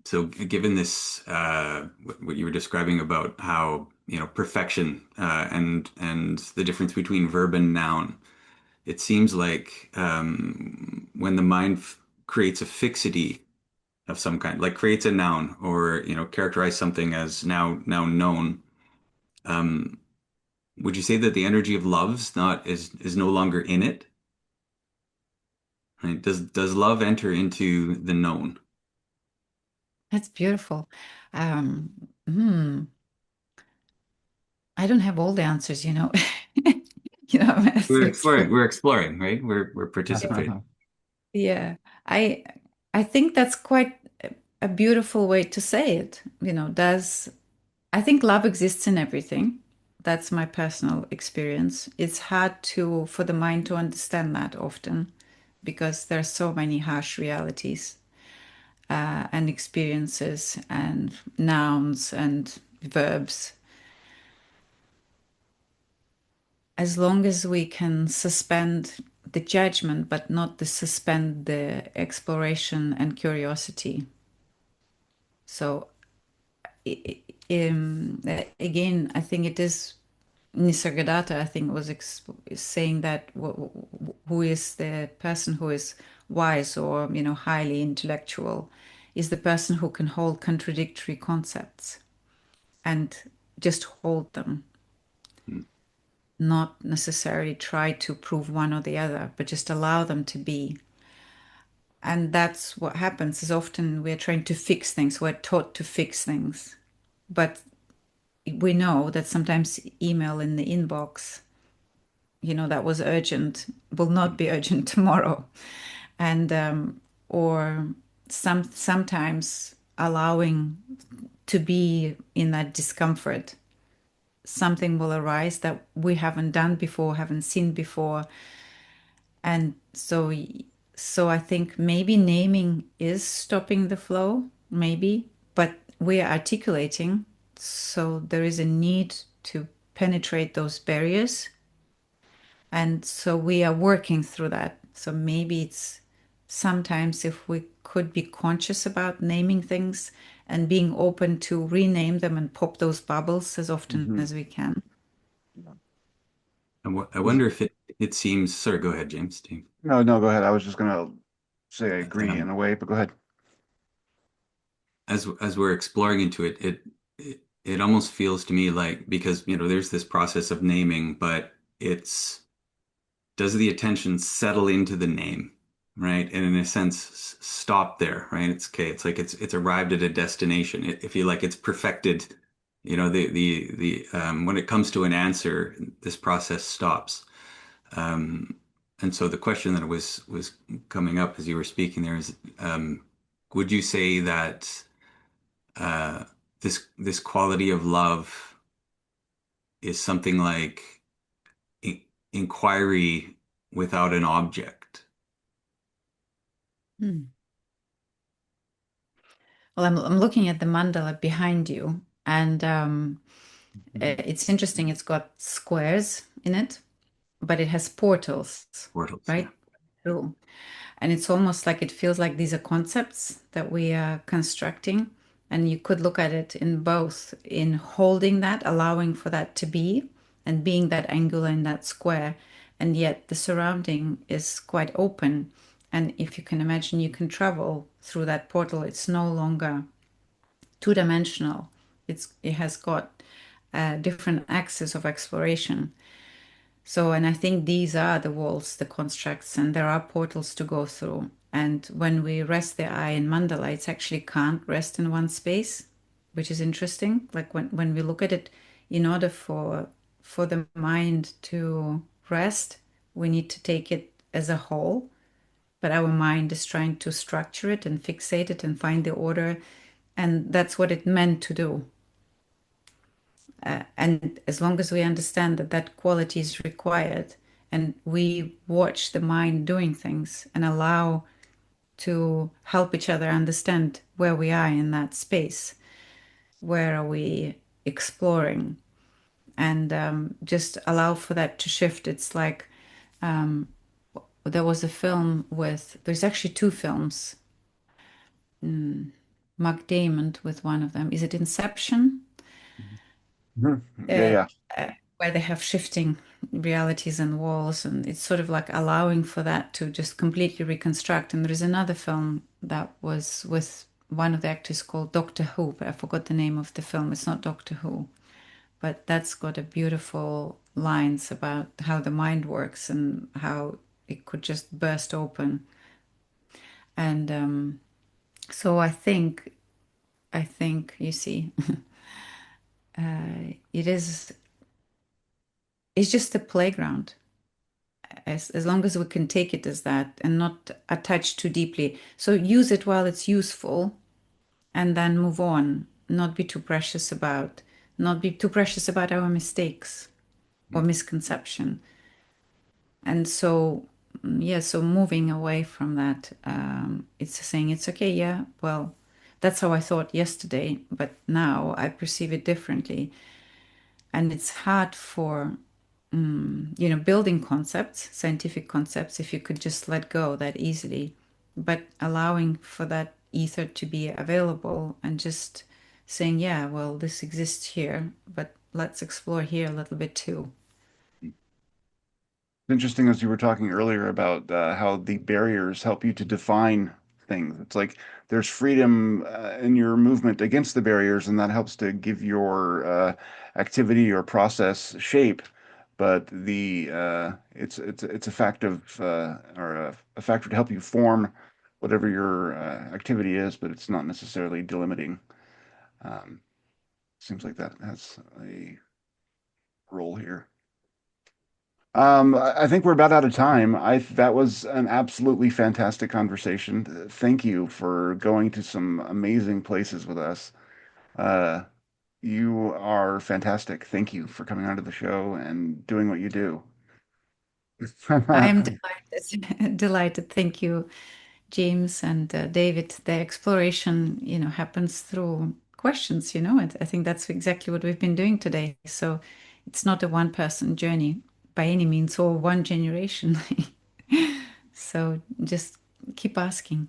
so given this what you were describing about how perfection and the difference between verb and noun, it seems like when the mind creates a fixity of some kind, like creates a noun or characterize something as now known. Um, would you say that the energy of love's not is no longer in it? Right? Does love enter into the known? That's beautiful. Um, hmm, I don't have all the answers. I have to explore. We're exploring, right? We're participating. Yeah, I I think that's quite a beautiful way to say it. Does I think love exists in everything. That's my personal experience. It's hard for the mind to understand that often because there are so many harsh realities and experiences and nouns and verbs. As long as we can suspend the judgment, but not suspend the exploration and curiosity. So, again, I think it is Nisargadatta, I think, was saying that who is the person who is wise or, highly intellectual is the person who can hold contradictory concepts and just hold them, not necessarily try to prove one or the other, but just allow them to be. And that's what happens is often we're trying to fix things. We're taught to fix things. But we know that sometimes email in the inbox, that was urgent will not be urgent tomorrow. And or sometimes allowing to be in that discomfort, something will arise that we haven't done before, haven't seen before. And so I think maybe naming is stopping the flow, maybe, but we are articulating. So there is a need to penetrate those barriers. And so we are working through that. So maybe it's sometimes if we could be conscious about naming things and being open to rename them and pop those bubbles as often Hmm. as we can. I wonder if it seems. Sorry, go ahead, James. No, no, go ahead. I was just gonna say I agree in Um, a way, but go ahead. as we're exploring into it, it almost feels to me like because there's this process of naming, but it's does the attention settle into the name, right? And in a sense, stop there, right? It's okay. It's like it's arrived at a destination. If you like, it's perfected. The when it comes to an answer, this process stops. Um, and so the question that was coming up as you were speaking there is, would you say that uh, this quality of love is something like inquiry without an object? Hmm. Well, I'm looking at the mandala behind you, and Mhm. it's interesting. It's got squares in it, but it has portals, Portals, yeah. right? Through. And it's almost like it feels like these are concepts that we are constructing. And you could look at it in both, in holding that, allowing for that to be, and being that angular in that square, and yet the surrounding is quite open. And if you can imagine, you can travel through that portal. It's no longer two-dimensional. It has got different axes of exploration. So, and I think these are the walls, the constructs, and there are portals to go through. And when we rest the eye in mandala, it actually can't rest in one space, which is interesting. Like when we look at it, in order for the mind to rest, we need to take it as a whole. But our mind is trying to structure it and fixate it and find the order. And that's what it meant to do. And as long as we understand that that quality is required and we watch the mind doing things and allow to help each other understand where we are in that space, where are we exploring, and just allow for that to shift. It's like there was a film with, there's actually two films, Mark Damon with one of them. Is it Inception? Mhm. Yeah, uh, yeah. where they have shifting realities and walls, and it's sort of like allowing for that to just completely reconstruct. And there is another film that was with one of the actors called Doctor Who, but I forgot the name of the film. It's not Doctor Who, but that's got a beautiful lines about how the mind works and how it could just burst open. And so I think you see, it is it's just a playground as long as we can take it as that and not attach too deeply. So use it while it's useful and then move on. Not be too precious about our mistakes or misconception. And so, yeah, so moving away from that, it's saying it's okay, yeah, well, that's how I thought yesterday, but now I perceive it differently. And it's hard for building concepts, scientific concepts, if you could just let go that easily, but allowing for that ether to be available and just saying, yeah, well, this exists here, but let's explore here a little bit too. Interesting as you were talking earlier about how the barriers help you to define things. It's like there's freedom in your movement against the barriers, and that helps to give your activity or process shape. But the it's a fact of or a factor to help you form whatever your activity is, but it's not necessarily delimiting. Um, Seems like that has a role here. I think we're about out of time. That was an absolutely fantastic conversation. Thank you for going to some amazing places with us. Uh, you are fantastic. Thank you for coming onto the show and doing what you do. I am delighted, delighted. Thank you, James and David. The exploration, happens through questions, and I think that's exactly what we've been doing today. So it's not a one-person journey by any means or one generation. So just keep asking.